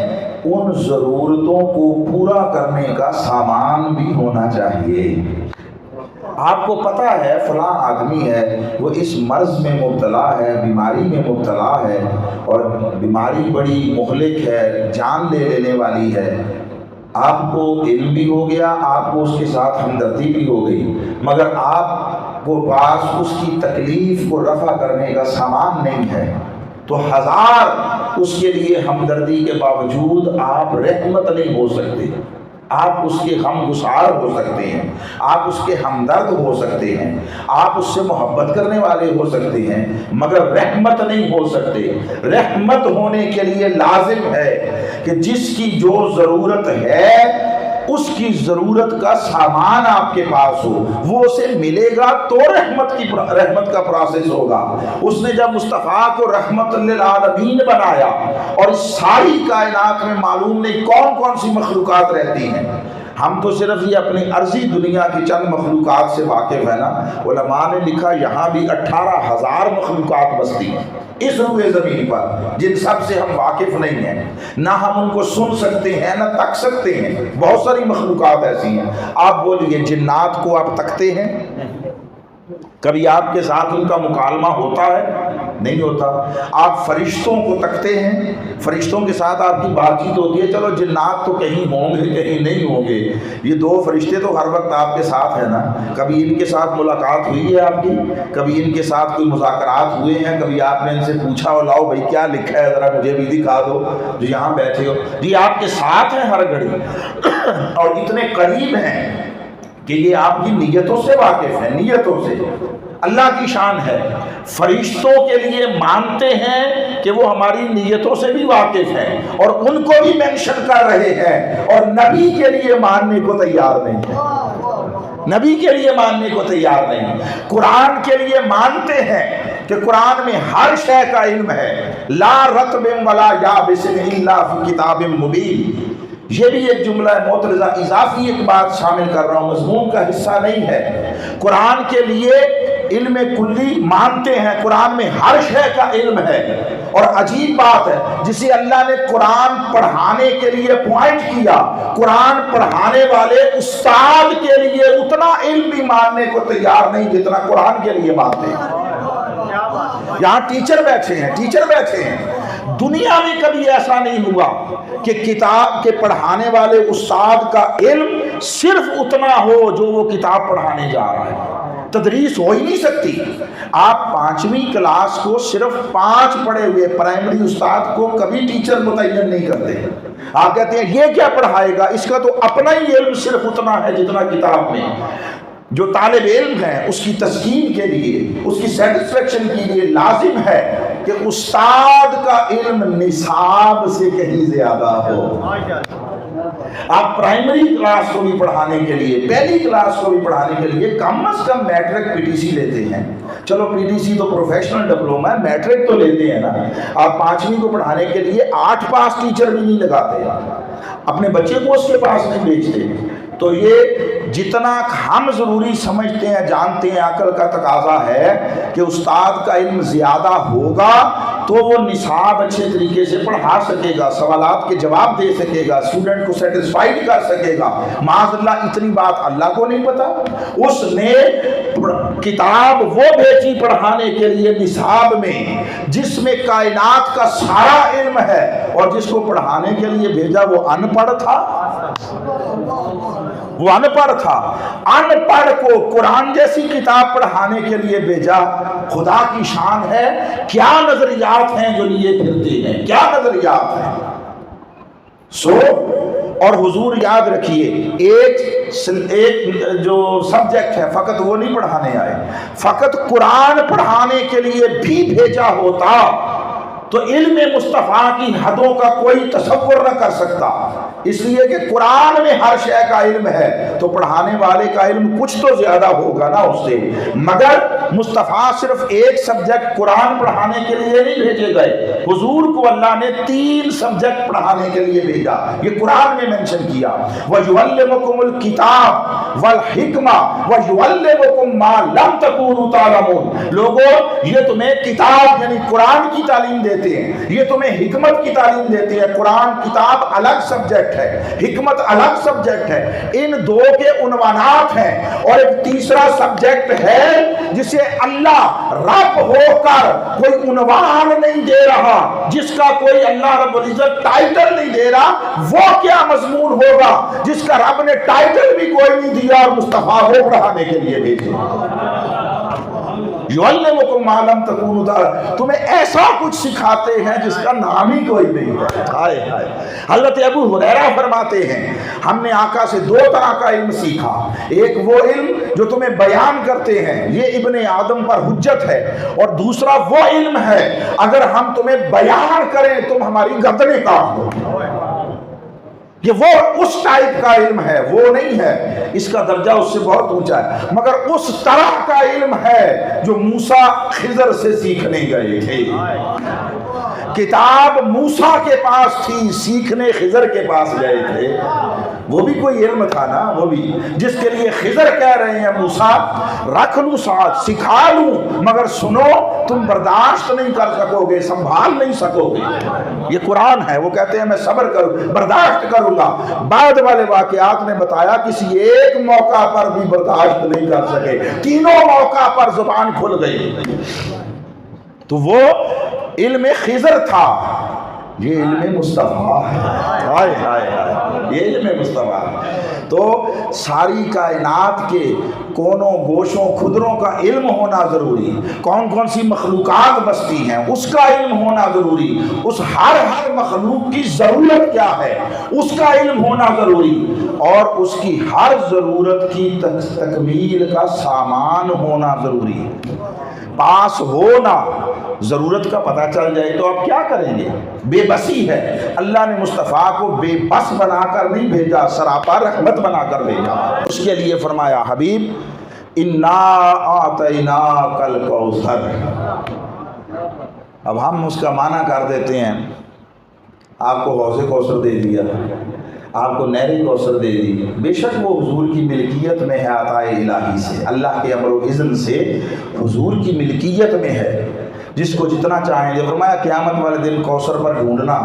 Speaker 1: ان ضرورتوں کو پورا کرنے کا سامان بھی ہونا چاہیے۔ آپ کو پتہ ہے فلاں آدمی ہے وہ اس مرض میں مبتلا ہے، بیماری میں مبتلا ہے اور بیماری بڑی مہلک ہے، جان لے لینے والی ہے، آپ کو علم بھی ہو گیا، آپ کو اس کے ساتھ ہمدردی بھی ہو گئی، مگر آپ کو پاس اس کی تکلیف کو رفع کرنے کا سامان نہیں ہے، تو 1000 اس کے لیے ہمدردی کے باوجود آپ رحمت نہیں ہو سکتے، آپ اس کے غم گسار ہو سکتے ہیں، آپ اس کے ہمدرد ہو سکتے ہیں، آپ اس سے محبت کرنے والے ہو سکتے ہیں، مگر رحمت نہیں ہو سکتے۔ رحمت ہونے کے لیے لازم ہے کہ جس کی جو ضرورت ہے اس کی ضرورت کا سامان آپ کے پاس ہو، وہ اسے ملے گا تو رحمت کا پروسیس ہوگا۔ اس نے جب مصطفیٰ کو رحمت للعالمین بنایا اور اس ساری کائنات میں معلوم نہیں کون کون سی مخلوقات رہتی ہیں، ہم تو صرف یہ اپنی عرضی دنیا کی چند مخلوقات سے واقف ہے نا، علماء نے لکھا یہاں بھی 18,000 مخلوقات بستی ہیں اس روئے زمین پر، جن سب سے ہم واقف نہیں ہیں، نہ ہم ان کو سن سکتے ہیں نہ تک سکتے ہیں، بہت ساری مخلوقات ایسی ہیں۔ آپ بولیے جنات کو آپ تکتے ہیں؟ کبھی آپ کے ساتھ ان کا مکالمہ ہوتا ہے؟ نہیں ہوتا۔ آپ فرشتوں کو تکتے ہیں، فرشتوں کے ساتھ آپ کی بات چیت ہوتی ہے، چلو جنات تو کہیں ہوں گے کہیں نہیں ہوں گے، یہ دو فرشتے تو ہر وقت آپ کے ساتھ ہیں نا۔ کبھی ان کے ساتھ ملاقات ہوئی ہے آپ کی؟ کبھی ان کے ساتھ کوئی مذاکرات ہوئے ہیں؟ کبھی آپ نے ان سے پوچھا ہو لاؤ بھائی کیا لکھا ہے ذرا مجھے بھی دکھا دو جو یہاں بیٹھے ہو؟ جی آپ کے ساتھ ہیں ہر گھڑی اور اتنے قریب ہیں کہ یہ آپ کی نیتوں سے واقف ہے، نیتوں سے۔ اللہ کی شان ہے، فرشتوں کے لیے مانتے ہیں کہ وہ ہماری نیتوں سے بھی واقف ہیں اور ان کو بھی مینشن کر رہے ہیں، اور نبی کے لیے ماننے کو تیار نہیں ہے، نبی کے لیے ماننے کو تیار نہیں۔ قرآن کے لیے مانتے ہیں کہ قرآن میں ہر شے کا علم ہے، لا رطب ولا یابس الا فی کتاب مبین۔ یہ بھی ایک جملہ ہے معترضہ، اضافی ایک بات شامل کر رہا ہوں، مضمون کا حصہ نہیں ہے۔ قرآن کے لیے علم کلی مانتے ہیں، قرآن میں ہر شے کا علم ہے، اور عجیب بات ہے جسے اللہ نے قرآن پڑھانے کے لیے پوائنٹ کیا، قرآن پڑھانے والے استاد کے لیے اتنا علم بھی ماننے کو تیار نہیں جتنا قرآن کے لیے مانتے ہیں۔ یہاں ٹیچر بیٹھے ہیں، ٹیچر بیٹھے ہیں، دنیا میں کبھی ایسا نہیں ہوا کہ کتاب کے پڑھانے والے استاد کا علم صرف اتنا ہو جو وہ کتاب پڑھانے جا رہا ہے۔ تدریس ہو ہی نہیں سکتی۔ آپ 5ویں کلاس کو صرف 5 پڑھے ہوئے پرائمری استاد کو کبھی ٹیچر متعین نہیں کرتے۔ آپ کہتے ہیں یہ کیا پڑھائے گا، اس کا تو اپنا ہی علم صرف اتنا ہے جتنا کتاب میں۔ جو طالب علم ہے اس کی تسکین کے لیے، اس کی سیٹسفیکشن کے لیے لازم ہے کہ استاد کا علم نصاب سے کہیں زیادہ ہو۔ آپ پرائمری کلاس کو بھی پڑھانے کے لیے، پہلی کلاس کو بھی پڑھانے کے لیے کم از کم میٹرک پی ٹی سی لیتے ہیں۔ چلو پی ٹی سی تو پروفیشنل ڈپلوما ہے، میٹرک تو لیتے ہیں نا۔ آپ 5ویں کو پڑھانے کے لیے 8 پاس ٹیچر بھی نہیں لگاتے، اپنے بچے کو اس کے پاس نہیں بھیجتے۔ تو یہ جتنا ہم ضروری سمجھتے ہیں، جانتے ہیں، عقل کا تقاضا ہے کہ استاد کا علم زیادہ ہوگا تو وہ نصاب اچھے طریقے سے پڑھا سکے گا، سوالات کے جواب دے سکے گا، اسٹوڈنٹ کو سیٹسفائیڈ کر سکے گا۔ معاذ اللہ اتنی بات اللہ کو نہیں پتا، اس نے کتاب وہ بھیجی پڑھانے کے لیے نصاب میں جس میں کائنات کا سارا علم ہے، اور جس کو پڑھانے کے لیے بھیجا وہ ان پڑھ تھا، وہ ان پڑھ تھا۔ ان پڑھ کو قرآن جیسی کتاب پڑھانے کے لیے بھیجا، خدا کی شان ہے۔ کیا نظریات ہیں جو لیے پھرتے ہیں، کیا نظریات ہیں۔ اور حضور یاد رکھیے، ایک جو سبجیکٹ ہے فقط وہ نہیں پڑھانے آئے، فقط قرآن پڑھانے کے لیے بھی بھیجا ہوتا تو علم مصطفیٰ کی حدوں کا کوئی تصور نہ کر سکتا۔ اس لیے کہ قرآن میں ہر شے کا علم ہے تو پڑھانے والے کا علم کچھ تو زیادہ ہوگا نا اس سے۔ مگر مصطفیٰ صرف ایک سبجیکٹ قرآن پڑھانے کے لیے نہیں بھیجے گئے، حضور کو اللہ نے 3 سبجیکٹ پڑھانے کے لیے بھیجا، یہ قرآن میں منشن کیا۔ وَيُعَلِّمُكُمُ الْكِتَابَ وَالْحِكْمَةَ وَيُعَلِّمُكُم مَّا لَمْ تَكُونُوا تَعْلَمُونَ۔ لوگوں یہ تمہیں کتاب یعنی قرآن کی تعلیم دیتے ہیں، یہ تمہیں حکمت کی تعلیم دیتے ہیں۔ قرآن کتاب الگ سبجیکٹ ہے، حکمت الگ سبجیکٹ ہے، ان 2 کے عنوانات ہیں۔ اور ایک تیسرا سبجیکٹ ہے جسے اللہ رب ہو کر کوئی عنوان نہیں دے رہا، جس کا کوئی اللہ رب العزت ٹائٹل نہیں دے رہا، وہ کیا مضمون ہوگا جس کا رب نے ٹائٹل بھی کوئی نہیں دیا اور مصطفیٰ کو پڑھانے کے لیے بھیجے۔ یعلمکم ما لم تکونوا تعلمون، تمہیں ایسا کچھ سکھاتے ہیں جس کا نام ہی کوئی نہیں ہے۔ ہائے ہائے۔ حضرت ابو ہریرہ فرماتے ہیں ہم نے آقا سے 2 طرح کا علم سیکھا، ایک وہ علم جو تمہیں بیان کرتے ہیں، یہ ابن آدم پر حجت ہے، اور دوسرا وہ علم ہے اگر ہم تمہیں بیان کریں تم ہماری گردنیں کاٹ دو۔ یہ وہ اس ٹائپ کا علم ہے، وہ نہیں ہے، اس کا درجہ اس سے بہت اونچا ہے، مگر اس طرح کا علم ہے جو موسیٰ خضر سے سیکھنے گئے تھے۔ کتاب موسیٰ کے پاس تھی، سیکھنے خضر کے پاس گئے تھے۔ وہ بھی کوئی علم تھا نا، وہ بھی جس کے لیے خضر کہہ رہے ہیں موسیٰ رکھ لوں ساتھ، سکھا لوں، مگر سنو تم برداشت نہیں کر سکو گے، سنبھال نہیں سکو گے۔ یہ قرآن ہے، وہ کہتے ہیں میں صبر کروں، برداشت کروں گا۔ بعد والے واقعات نے بتایا کسی ایک موقع پر بھی برداشت نہیں کر سکے، تینوں موقع پر زبان کھل گئی۔ تو وہ علم خضر تھا، یہ علم مصطفیٰ ہے، ہائے ہائے ہائے، یہ علم مصطفیٰ ہے۔ تو ساری کائنات کے کونوں گوشوں کھدروں کا علم ہونا ضروری، کون کون سی مخلوقات بستی ہیں اس کا علم ہونا ضروری، اس ہر مخلوق کی ضرورت کیا ہے اس کا علم ہونا ضروری، اور اس کی ہر ضرورت کی تکمیل کا سامان ہونا ضروری ہے۔ پاس ہونا، ضرورت کا پتہ چل جائے تو آپ کیا کریں گے؟ بے بسی ہے۔ اللہ نے مصطفیٰ کو بے بس بنا کر نہیں بھیجا، سراپا رحمت بنا کر بھیجا۔ اس کے لیے فرمایا حبیب انا اعطیناک الکوثر۔ اب ہم اس کا معنی کر دیتے ہیں، آپ کو حوض کوثر دے دیا، آپ کو نہر کوثر دے دی، بے شک وہ حضور کی ملکیت میں ہے، عطا الہی سے، اللہ کے امر و اذن سے حضور کی ملکیت میں ہے، جس کو جتنا چاہیں گے۔ فرمایا قیامت والے دن کوثر پر ڈھونڈنا،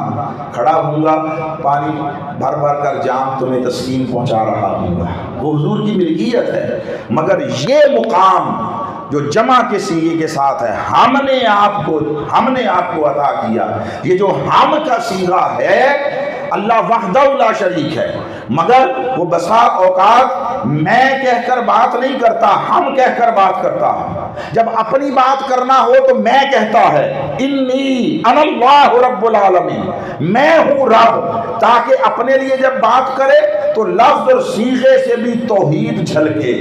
Speaker 1: کھڑا ہوں گا، پانی بھر بھر کر جام تمہیں تسکین پہنچا رہا ہوں گا، وہ حضور کی ملکیت ہے۔ مگر یہ مقام جو جمع کے سیغے کے ساتھ ہے، ہم نے آپ کو عطا کیا، یہ جو ہم کا سیغہ ہے اللہ وحدہ لا شریک ہے، مگر وہ بسا اوقات میں کہہ کر بات نہیں کرتا، ہم کہہ کر بات کرتا ہے۔ جب اپنی بات کرنا ہو تو میں کہتا ہے انی انا اللہ رب العالمین، میں ہوں رب، تاکہ اپنے لیے جب بات کرے تو لفظ اور صیغے سے بھی توحید جھلکے،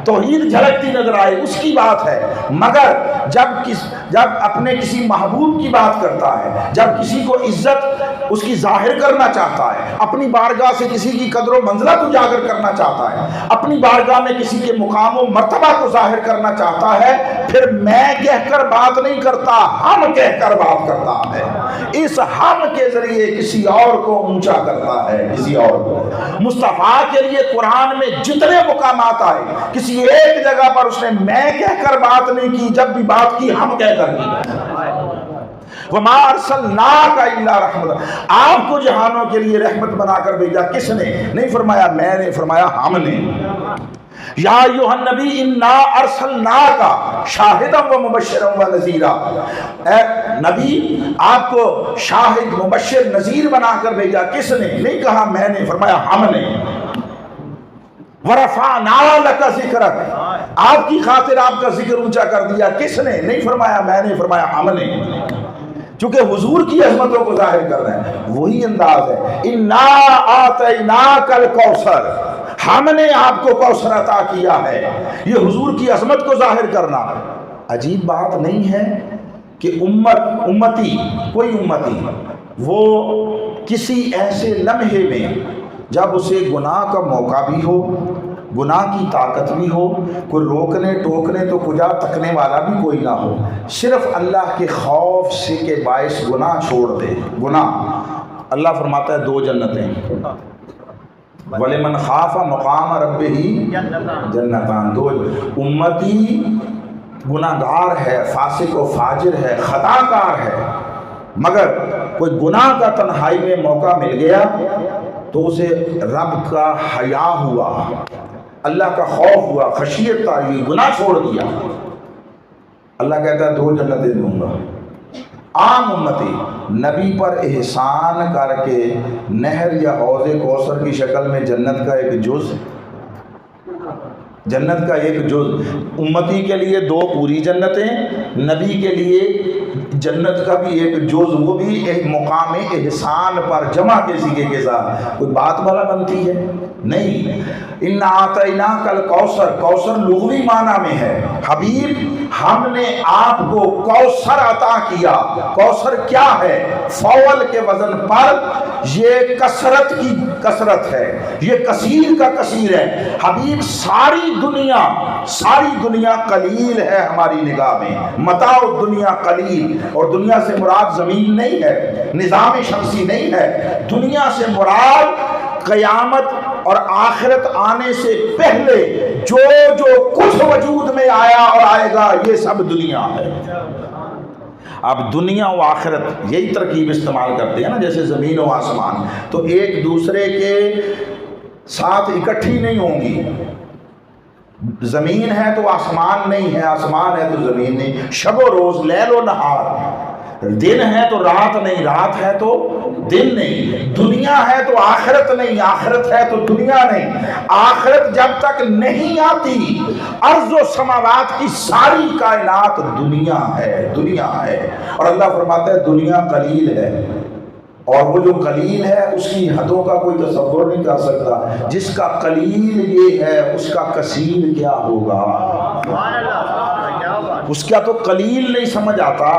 Speaker 1: توحید جھلکتی نظر آئے، اس کی بات ہے۔ مگر جب اپنے کسی محبوب کی بات کرتا ہے، جب کسی کو عزت اس کی ظاہر کرنا چاہتا ہے، اپنی بارگاہ سے کسی کی قدر و منزلت اجاگر کرنا چاہتا ہے، اپنی بارگاہ میں کسی کے مقام و مرتبہ کو ظاہر کرنا چاہتا ہے، پھر میں کہہ کر بات نہیں کرتا، ہم کہہ کر بات کرتا ہے۔ اس ہم کے ذریعے کسی اور کو اونچا کرتا ہے، کسی اور کو۔ مصطفیٰ کے لیے قرآن میں جتنے مقامات آئے، کسی ایک جگہ پر اس نے میں کہہ کر بات نہیں کی، جب بھی بات کی ہم کہہ کر کی۔ وما ارسلناک الا رحمت، آپ کو جہانوں کے لیے رحمت بنا کر بھیجا، کس نے؟ نہیں فرمایا میں نے، فرمایا ہم نے۔ یا ایھا النبی انا ارسلناک شاہدا و مبشرا و نذیرا، اے نبی آپ کو شاہد مبشر نذیر بنا کر بھیجا، کس نے؟ نہیں کہا میں نے، فرمایا ہم نے۔ ورفعنا لک ذکرک، آپ کی خاطر آپ کا ذکر اونچا کر دیا، کس نے؟ نہیں فرمایا میں نے، فرمایا ہم نے۔ چونکہ حضور کی عظمتوں کو ظاہر کر رہے ہیں، وہی انداز ہے انا اعطیناک الکوثر، ہم نے آپ کو کوثر عطا کیا ہے، یہ حضور کی عظمت کو ظاہر کرنا۔ عجیب بات نہیں ہے کہ کوئی امتی وہ کسی ایسے لمحے میں جب اسے گناہ کا موقع بھی ہو، گناہ کی طاقت بھی ہو، کوئی روکنے ٹوکنے تو کجا تکنے والا بھی کوئی نہ ہو، صرف اللہ کے خوف سے کے باعث گناہ چھوڑ دے۔ گناہ اللہ فرماتا ہے دو جنتیں، وَلِمَنْ خَافَ مَقَامَ رَبِّهِ جنتان، دو امتی گناہگار ہے، فاسق و فاجر ہے، خطا کار ہے، مگر کوئی گناہ کا تنہائی میں موقع مل گیا تو اسے رب کا حیا ہوا، اللہ کا خوف ہوا، خشیت تاری، گناہ چھوڑ دیا، اللہ کہتا ہے دو جنتیں دوں گا۔ عام امتی نبی پر احسان کر کے نہر یا حوض کوثر کی شکل میں جنت کا ایک جز، امتی کے لیے دو پوری جنتیں، نبی کے لیے جنت کا بھی ایک جز، وہ بھی ایک مقام احسان پر جمع کے سیغے کے ساتھ، کوئی بات والا بنتی ہے نہیں۔ انا اعطیناک الکوثر، کوثر لغوی معنی میں ہے حبیب ہم نے آپ کو کوثر عطا کیا۔ کوثر کیا ہے؟ فعل کے وزن پر یہ کثرت کی کثرت ہے، یہ کثیر کا کثیر ہے۔ حبیب ساری دنیا قلیل ہے ہماری نگاہ میں، متاع الدنیا قلیل، اور دنیا سے مراد زمین نہیں ہے، نظام شمسی نہیں ہے، دنیا سے مراد قیامت اور آخرت آنے سے پہلے جو جو کچھ وجود میں آیا اور آئے گا یہ سب دنیا ہے۔ اب دنیا و آخرت یہی ترکیب استعمال کرتے ہیں نا، جیسے زمین و آسمان تو ایک دوسرے کے ساتھ اکٹھی نہیں ہوں گی۔ زمین ہے تو آسمان نہیں ہے، آسمان ہے تو زمین نہیں، شب و روز، لیل و نہار، دن ہے تو رات نہیں، رات ہے تو دن نہیں، دنیا ہے تو آخرت نہیں، آخرت ہے تو دنیا نہیں۔ آخرت جب تک نہیں آتی ارض و سماوات کی ساری کائنات دنیا ہے، دنیا ہے۔ اور اللہ فرماتا ہے دنیا قلیل ہے، اور وہ جو قلیل ہے اس کی حدوں کا کوئی تصور نہیں کر سکتا۔ جس کا قلیل یہ ہے اس کا کثیر کیا ہوگا۔ اس کا تو قلیل نہیں سمجھ آتا،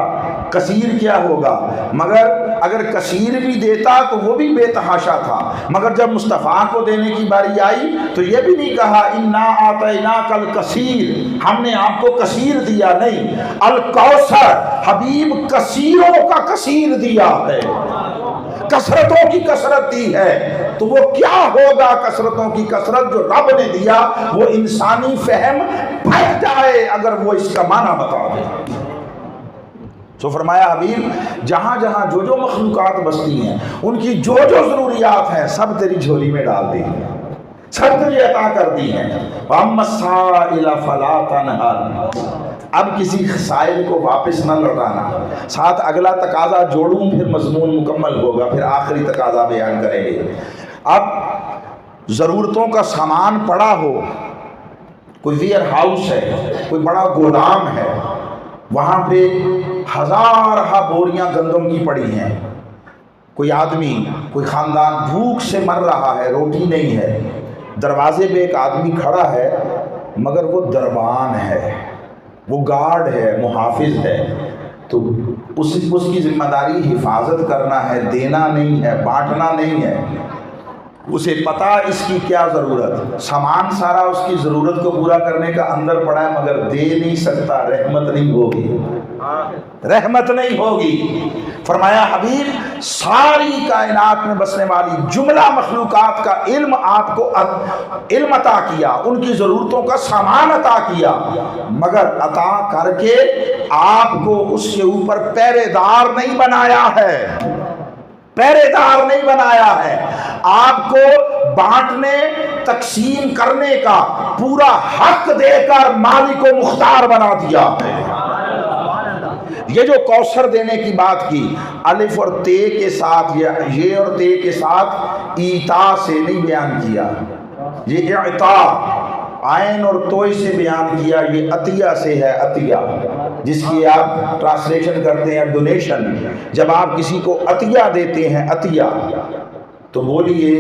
Speaker 1: کثیر کیا ہوگا۔ مگر اگر کثیر بھی دیتا تو وہ بھی بے تحاشا تھا، مگر جب مصطفیٰ کو دینے کی باری آئی تو یہ بھی نہیں کہا انا اعطیناک الکثیر، ہم نے آپ کو کثیر دیا، نہیں، الکوثر، حبیب کثیروں کا کثیر دیا ہے، کثرتوں کی کثرت دی ہے۔ تو وہ کیا ہوگا کثرتوں کی کثرت جو رب نے دیا، وہ انسانی فہم پھٹ جائے اگر وہ اس کا معنی بتا دے۔ سو فرمایا حبیب جہاں جہاں جو جو مخلوقات بستی ہیں ان کی جو جو ضروریات ہیں سب تیری جھولی میں ڈال دی ہیں، سب تجھے عطا کر دی ہیں۔ وَأَمَّا السَّائِلَ فَلَا تَنْهَرْ، اب کسی سائل کو واپس نہ لوٹانا۔ ساتھ اگلا تقاضا جوڑوں پھر مضمون مکمل ہوگا، پھر آخری تقاضا بیان کریں گے۔ اب ضرورتوں کا سامان پڑا ہو، کوئی ویئر ہاؤس ہے، کوئی بڑا گودام ہے، وہاں پہ ہزارہ بوریاں گندم کی پڑی ہیں، کوئی آدمی، کوئی خاندان بھوک سے مر رہا ہے، روٹی نہیں ہے، دروازے پہ ایک آدمی کھڑا ہے مگر وہ دربان ہے، وہ گارڈ ہے، محافظ ہے، تو اس کی ذمہ داری حفاظت کرنا ہے، دینا نہیں ہے، بانٹنا نہیں ہے۔ اسے پتا اس کی کیا ضرورت، سامان سارا اس کی ضرورت کو پورا کرنے کا اندر پڑا ہے مگر دے نہیں سکتا، رحمت نہیں ہوگی، رحمت نہیں ہوگی۔ فرمایا حبیب ساری کائنات میں بسنے والی جملہ مخلوقات کا علم آپ کو علم عطا کیا، ان کی ضرورتوں کا سامان عطا کیا، مگر عطا کر کے آپ کو اس کے اوپر پہرے دار نہیں بنایا ہے، پہرے دار نہیں بنایا ہے، آپ کو بانٹنے تقسیم کرنے کا پورا حق دے کر مالک و مختار بنا دیا ہے۔ یہ جو کوثر دینے کی بات کی، الف اور تے کے ساتھ یا یہ اور تے کے ساتھ ایتا سے نہیں بیان کیا، یہ اعطا عین اور توئی سے بیان کیا، یہ عطیہ سے ہے، عطیہ جس کی آپ ٹرانسلیشن کرتے ہیں ڈونیشن۔ جب آپ کسی کو عطیہ دیتے ہیں، عطیہ تو بولیے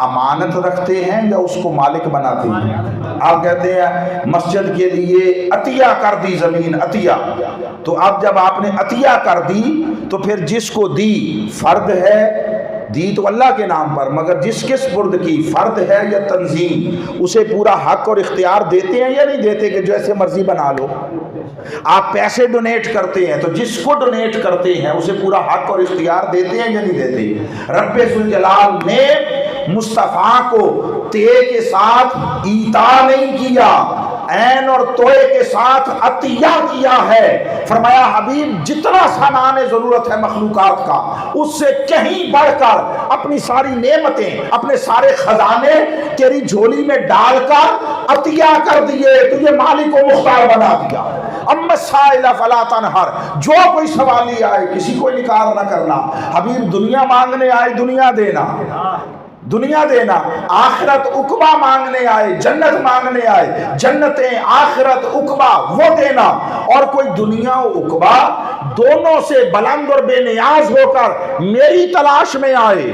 Speaker 1: امانت رکھتے ہیں یا اس کو مالک بناتے ہیں؟ آپ کہتے ہیں مسجد کے لیے عطیہ کر دی زمین، عطیہ، تو اب جب آپ نے عطیہ کر دی تو پھر جس کو دی فرد ہے، دی تو اللہ کے نام پر، مگر جس سپرد کی فرد ہے یا تنظیم، اسے پورا حق اور اختیار دیتے ہیں یا نہیں دیتے کہ جیسے مرضی بنا لو؟ آپ پیسے ڈونیٹ کرتے ہیں تو جس کو ڈونیٹ کرتے ہیں اسے پورا حق اور اختیار دیتے ہیں یا نہیں دیتے؟ رب ذوالجلال نے مصطفیٰ کو تے کے ساتھ ایتا نہیں کیا، عین اور توئے کے ساتھ عطیہ کیا ہے۔ فرمایا حبیب جتنا سامان ضرورت ہے مخلوقات کا اس سے کہیں بڑھ کر اپنی ساری نعمتیں، اپنے سارے خزانے تیری جھولی میں ڈال کر عطیہ کر دیے، تجھے مالک و مختار بنا دیا۔ اما السائل فلا تنہر، جو کوئی سوالی آئے کسی کو انکار نہ کرنا۔ حبیب دنیا مانگنے آئے دنیا دینا، دنیا دینا، آخرت عقبہ مانگنے آئے، جنت مانگنے آئے، جنتیں آخرت عقبہ وہ دینا، اور کوئی دنیا و عقبہ دونوں سے بلند اور بے نیاز ہو کر میری تلاش میں آئے،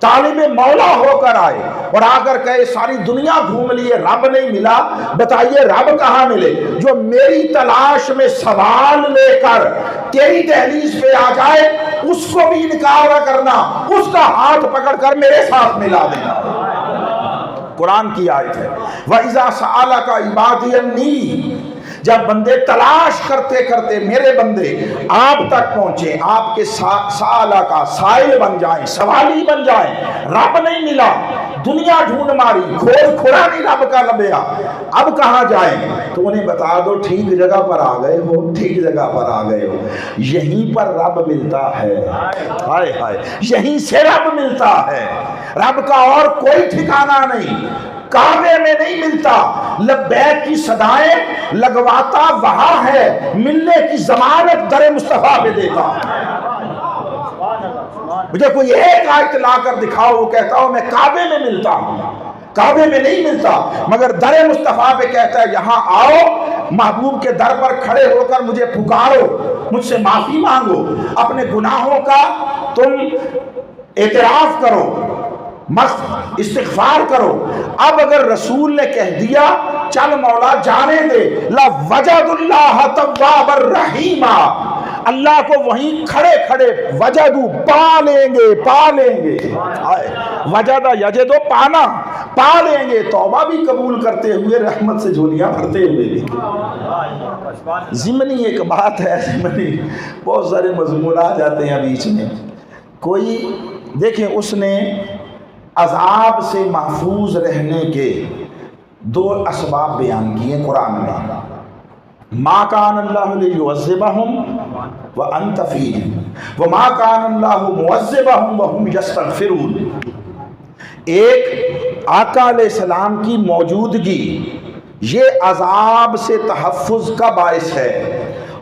Speaker 1: طالب مولا ہو کر آئے، اور آ کر کہے ساری دنیا گھوم لیے رب نہیں ملا، بتائیے رب کہاں ملے؟ جو میری تلاش میں سوال لے کر تیری دہلیز پہ آ جائے اس کو بھی انکار نہ کرنا، اس کا ہاتھ پکڑ کر میرے ساتھ ملا دینا۔ قرآن کی آیت ہے وَإِذَا سَأَلَكَ عِبَادِي عَنِّي، جب بندے تلاش کرتے کرتے میرے بندے آپ تک پہنچے، آپ کے سالہ کا سائل بن جائیں، سوالی بن جائیں، رب نہیں ملا، دنیا ڈھونڈ ماری، کھوج کھوڑا نہیں رب کا لبیا، اب کہاں جائیں؟ تو انہیں بتا دو ٹھیک جگہ پر آ گئے ہو، ٹھیک جگہ پر آ گئے ہو، یہیں پر رب ملتا ہے، ہائے ہائے، یہیں سے رب ملتا ہے، رب کا اور کوئی ٹھکانہ نہیں، کعبے میں نہیں ملتا، لبیک کی صدائیں لگواتا وہاں ہے، ملنے کی ضمانت در مصطفیٰ پہ دیتا۔ مجھے کوئی ایک آیت لا کر دکھاؤ، وہ کہتا ہوں میں کعبے میں ملتا ہوں، کعبے میں نہیں ملتا، مگر در مصطفیٰ پہ کہتا ہے یہاں آؤ، محبوب کے در پر کھڑے ہو کر مجھے پکارو، مجھ سے معافی مانگو، اپنے گناہوں کا تم اعتراف کرو، استغفار کرو۔ اب اگر رسول نے کہہ دیا چل مولا جانے دے، لَوَجَدُ اللَّهَ تَوَّابًا رَحِيمًا، اللہ کو وہیں کھڑے کھڑے وجدو پا لیں گے، وجدہ یجدو پانا، پا لیں گے، توبہ بھی قبول کرتے ہوئے، رحمت سے جھولیاں بھرتے ہوئے بھی۔ ضمنی ایک بات ہے، ضمنی بہت سارے مضمون آ جاتے ہیں بیچ میں۔ کوئی دیکھیں اس نے عذاب سے محفوظ رہنے کے 2 اسباب بیان کیے قرآن میں، ما کان اللہ لیعذبہم وانت فیہم وما کان اللہ معذبہم وہم یستغفرون۔ ایک آقا علیہ السلام کی موجودگی یہ عذاب سے تحفظ کا باعث ہے،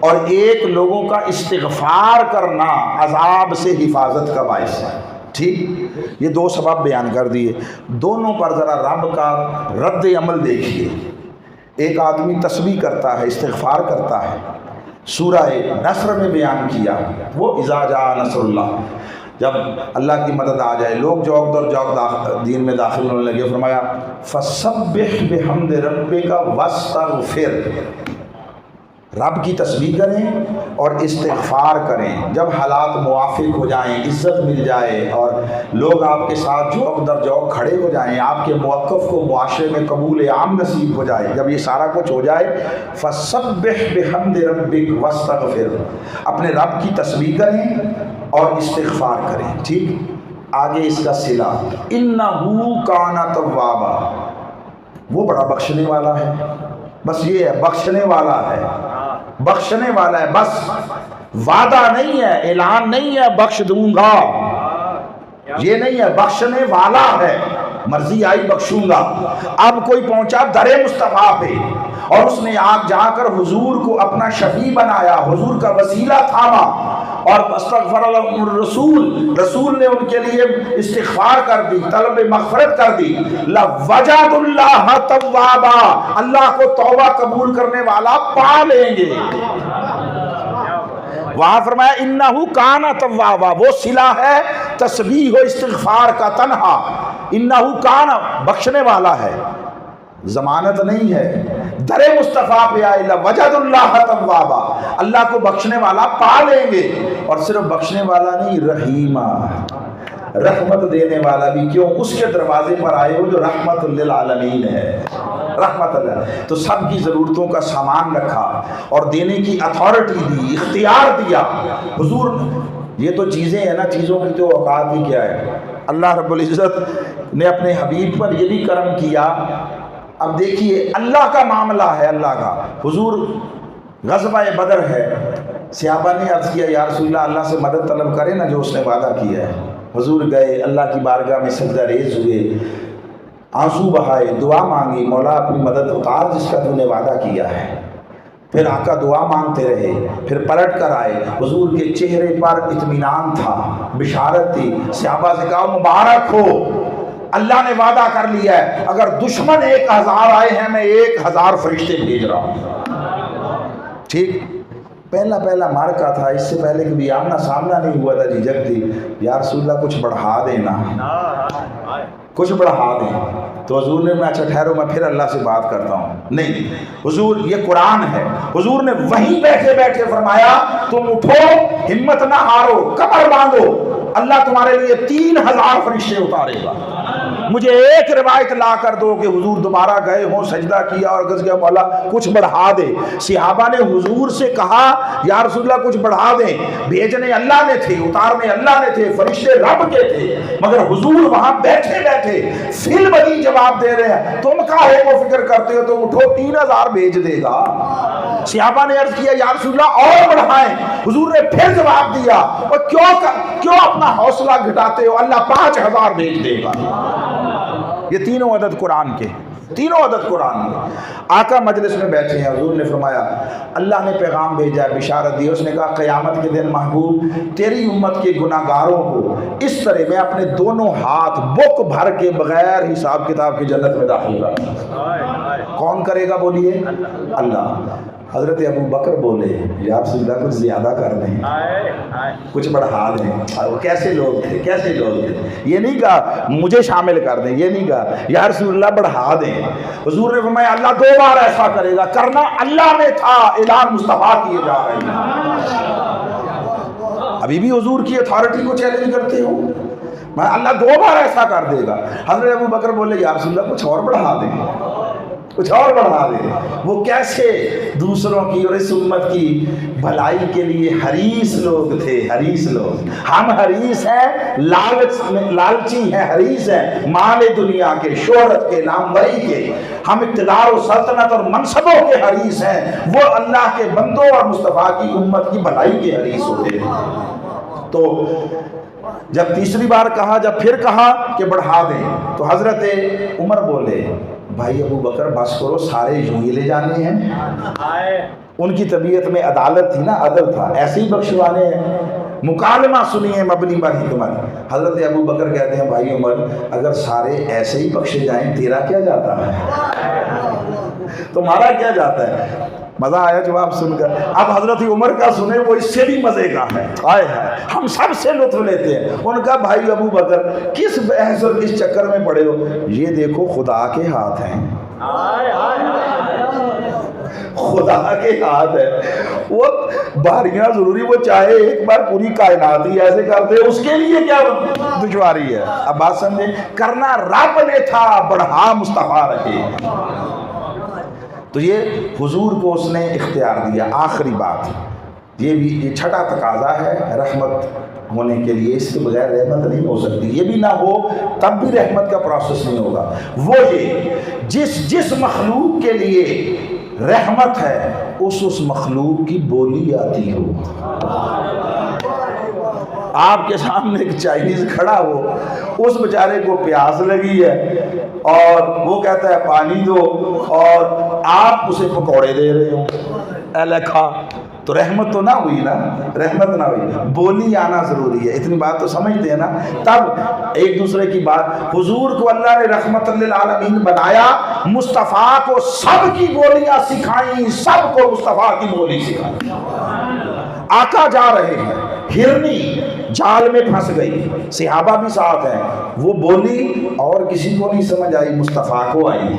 Speaker 1: اور ایک لوگوں کا استغفار کرنا عذاب سے حفاظت کا باعث ہے۔ ٹھیک، یہ 2 سبب بیان کر دیے، دونوں پر ذرا رب کا رد عمل دیکھیے۔ ایک آدمی تسبیح کرتا ہے، استغفار کرتا ہے، سورہ نصر میں بیان کیا، وہ اذا جاء نصر اللہ، جب اللہ کی مدد آ جائے، لوگ جوک در جوک دین میں داخل ہونے لگے، فرمایا فسبح بحمد ربک واستغفر، رب کی تسبیح کریں اور استغفار کریں، جب حالات موافق ہو جائیں، عزت مل جائے اور لوگ آپ کے ساتھ جوک در جوک کھڑے ہو جائیں، آپ کے موقف کو معاشرے میں قبول عام نصیب ہو جائے، جب یہ سارا کچھ ہو جائے، فسبح بحمد ربک واستغفر، اپنے رب کی تسبیح کریں اور استغفار کریں۔ ٹھیک، آگے اس کا صلہ، انہ کان توابا، وہ بڑا بخشنے والا ہے، بس یہ ہے بخشنے والا ہے، بخشنے والا ہے، بس وعدہ نہیں ہے، اعلان نہیں ہے بخش دوں گا، یہ نہیں ہے، بخشنے والا ہے، مرضی آئی بخشوں گا۔ اب کوئی پہنچا در مصطفیٰ پہ اور اس نے آپ جا کر حضور کو اپنا شفیع بنایا، حضور کا وسیلہ تھاما اور استغفر لهم الرسول، رسول نے ان کے لیے استغفار کر دی، طلب مغفرت کر دی، لَوَجَدُ اللَّهَ تَوَّابًا، اللہ کو توبہ قبول کرنے والا پا لیں گے۔ وہاں فرمایا انہو کان توابا، وہ صلہ ہے تسبیح و استغفار کا تنہا، انہو کان بخشنے والا ہے، ضمانت نہیں ہے، در مصطفیٰ پہ آئے لَوَجَدُ اللَّهَ تَوَّابًا، اللہ کو بخشنے والا پا لیں گے، اور صرف بخشنے والا نہیں، رحیمہ، رحمت دینے والا بھی، کیوں؟ اس کے دروازے پر آئے ہو جو رحمت للعالمین ہے، رحمت اللہ، تو سب کی ضرورتوں کا سامان رکھا اور دینے کی اتھارٹی دی، اختیار دیا حضور۔ یہ تو چیزیں ہیں نا، چیزوں کی تو اوقات ہی کیا ہے۔ اللہ رب العزت نے اپنے حبیب پر یہ بھی کرم کیا۔ اب دیکھیے اللہ کا معاملہ ہے، اللہ کا، حضور غزوہ بدر ہے، صحابہ نے عرض کیا یا رسول اللہ، اللہ سے مدد طلب کرے نا جو اس نے وعدہ کیا ہے۔ حضور گئے، اللہ کی بارگاہ میں سجدہ ریز ہوئے، آنسو بہائے، دعا مانگی، مولا اپنی مدد اتار جس کا تو نے وعدہ کیا ہے۔ پھر آقا دعا مانگتے رہے، پھر پلٹ کر آئے، حضور کے چہرے پر اطمینان تھا، بشارت تھی، صحابہ سے کہا مبارک ہو، اللہ نے وعدہ کر لیا ہے، اگر دشمن 1000 آئے ہیں میں 1000 فرشتے بھیج رہا ہوں۔ ٹھیک، پہلا مارکا تھا، اس سے پہلے کبھی آمنا سامنا نہیں ہوا تھا، جھجک تھی، یا رسول اللہ کچھ بڑھا دینا، کچھ بڑھا دیں۔ تو حضور نے، میں اچھا ٹھہرو میں پھر اللہ سے بات کرتا ہوں، نہیں، حضور یہ قرآن ہے، حضور نے وہیں بیٹھے بیٹھے فرمایا تم اٹھو، ہمت نہ ہارو، کمر باندھو، اللہ تمہارے لیے 3000 فرشتے اتارے گا۔ مجھے ایک روایت لا کر دو کہ حضور دوبارہ گئے ہوں سجدہ کیا اور گز گیا مولا کچھ بڑھا دے. صحابہ نے حضور سے کہا یا رسول اللہ کچھ بڑھا دیں. بھیجنے اللہ نے تھے, اتارنے اللہ نے تھے, فرشتے رب کے تھے, مگر حضور وہاں بیٹھے بیٹھے فی البدیہہ جواب دے رہے ہیں. تم کاہے کو فکر کرتے ہو, تو اٹھو 3000 بھیج دے گا. صحابہ نے عرض کیا یا رسول اللہ اور بڑھائیں. حضور نے پھر جواب دیا اور کیوں اپنا حوصلہ گھٹاتے ہو, اللہ 5000 بھیج دے گا. یہ تینوں عدد قرآن کے, تینوں عدد قرآن میں. آقا مجلس میں بیٹھے ہیں, حضور نے فرمایا اللہ نے پیغام بھیجا ہے, بشارت دی. اس نے کہا قیامت کے دن محبوب تیری امت کے گناہ گاروں کو اس طرح میں اپنے دونوں ہاتھ بک بھر کے بغیر حساب کتاب کی جنت میں داخل کروں. کون کرے گا بولیے؟ اللہ. حضرت ابو بکر بولے یا رسول اللہ کچھ زیادہ کر دیں, کچھ بڑھا دیں. کیسے لوگ تھے, کیسے لوگ تھے. یہ نہیں کہا مجھے شامل کر دیں, یہ نہیں کہا یا رسول اللہ بڑھا دیں. حضور نے فرمایا اللہ 2 بار ایسا کرے گا. کرنا اللہ نے تھا, اعلان مصطفیٰ کیے جا رہے ہیں. ابھی بھی حضور کی اتھارٹی کو چیلنج کرتے ہو. میں اللہ 2 بار ایسا کر دے گا. حضرت ابو بکر بولے یا رسول اللہ کچھ اور بڑھا دیں, کچھ اور بڑھا دیں. وہ کیسے دوسروں کی اور اس امت کی بھلائی کے لیے حریص لوگ تھے, حریص لوگ. ہم حریص ہیں, لالچی ہیں, حریص ہیں مال دنیا کے, شہرت کے, ناموری کے. ہم اقتدار و سلطنت اور منصبوں کے حریص ہیں. وہ اللہ کے بندوں اور مصطفیٰ کی امت کی بھلائی کے حریص ہوتے ہیں. تو جب تیسری بار کہا, جب پھر کہا کہ بڑھا دیں, تو حضرت عمر بولے بھائی ابو بکر بس کرو, سارے یوں ہی لے جانے ہیں. ان کی طبیعت میں عدالت تھی نا, عدل تھا, ایسے ہی بخشوانے ہیں. مکالمہ سنیے مبنی بر حکمت. حضرت ابو بکر کہتے ہیں بھائی عمر اگر سارے ایسے ہی بخشے جائیں تیرا کیا جاتا ہے, تمہارا کیا جاتا ہے. مزہ آیا جواب سن کر. اب حضرت عمر کا سنیں وہ اس سے بھی مزے کا ہے. آئے ہے ہم سب سے لطف لیتے ہیں. ان کا بھائی ابو بکر کس بحث اور کس چکر میں پڑے ہو, یہ دیکھو خدا کے ہاتھ ہیں, خدا کے ہاتھ ہے. وہ باریاں ضروری, وہ چاہے ایک بار پوری کائنات ہی ایسے کر دے, اس کے لیے کیا دشواری ہے. اب بات سمجھے, کرنا رب نے تھا, بڑھا مصطفیٰ رہے. تو یہ حضور کو اس نے اختیار دیا. آخری بات, یہ چھٹا تقاضا ہے رحمت ہونے کے لیے, اس کے بغیر رحمت نہیں ہو سکتی. یہ بھی نہ ہو تب بھی رحمت کا پروسیس نہیں ہوگا. وہ یہ جس مخلوق کے لیے رحمت ہے اس مخلوق کی بولی آتی ہو. آپ کے سامنے ایک چائنیز کھڑا ہو, اس بیچارے کو پیاس لگی ہے اور وہ کہتا ہے پانی دو, اور آپ اسے پکوڑے دے رہے ہو, اے کھا. تو رحمت تو نہ ہوئی نا, رحمت نہ ہوئی. بولی آنا ضروری ہے. اتنی بات تو سمجھتے ہیں نا. تب ایک دوسرے کی بات. حضور کو اللہ نے رحمت للعالمین بنایا, مصطفیٰ کو سب کی بولیاں سکھائیں, سب کو مصطفیٰ کی بولی سکھائیں. آقا جا رہے ہیں, ہرنی جال میں پھنس گئی, صحابہ بھی ساتھ ہیں, وہ بولی اور کسی کو نہیں سمجھ آئی, مصطفیٰ کو آئی.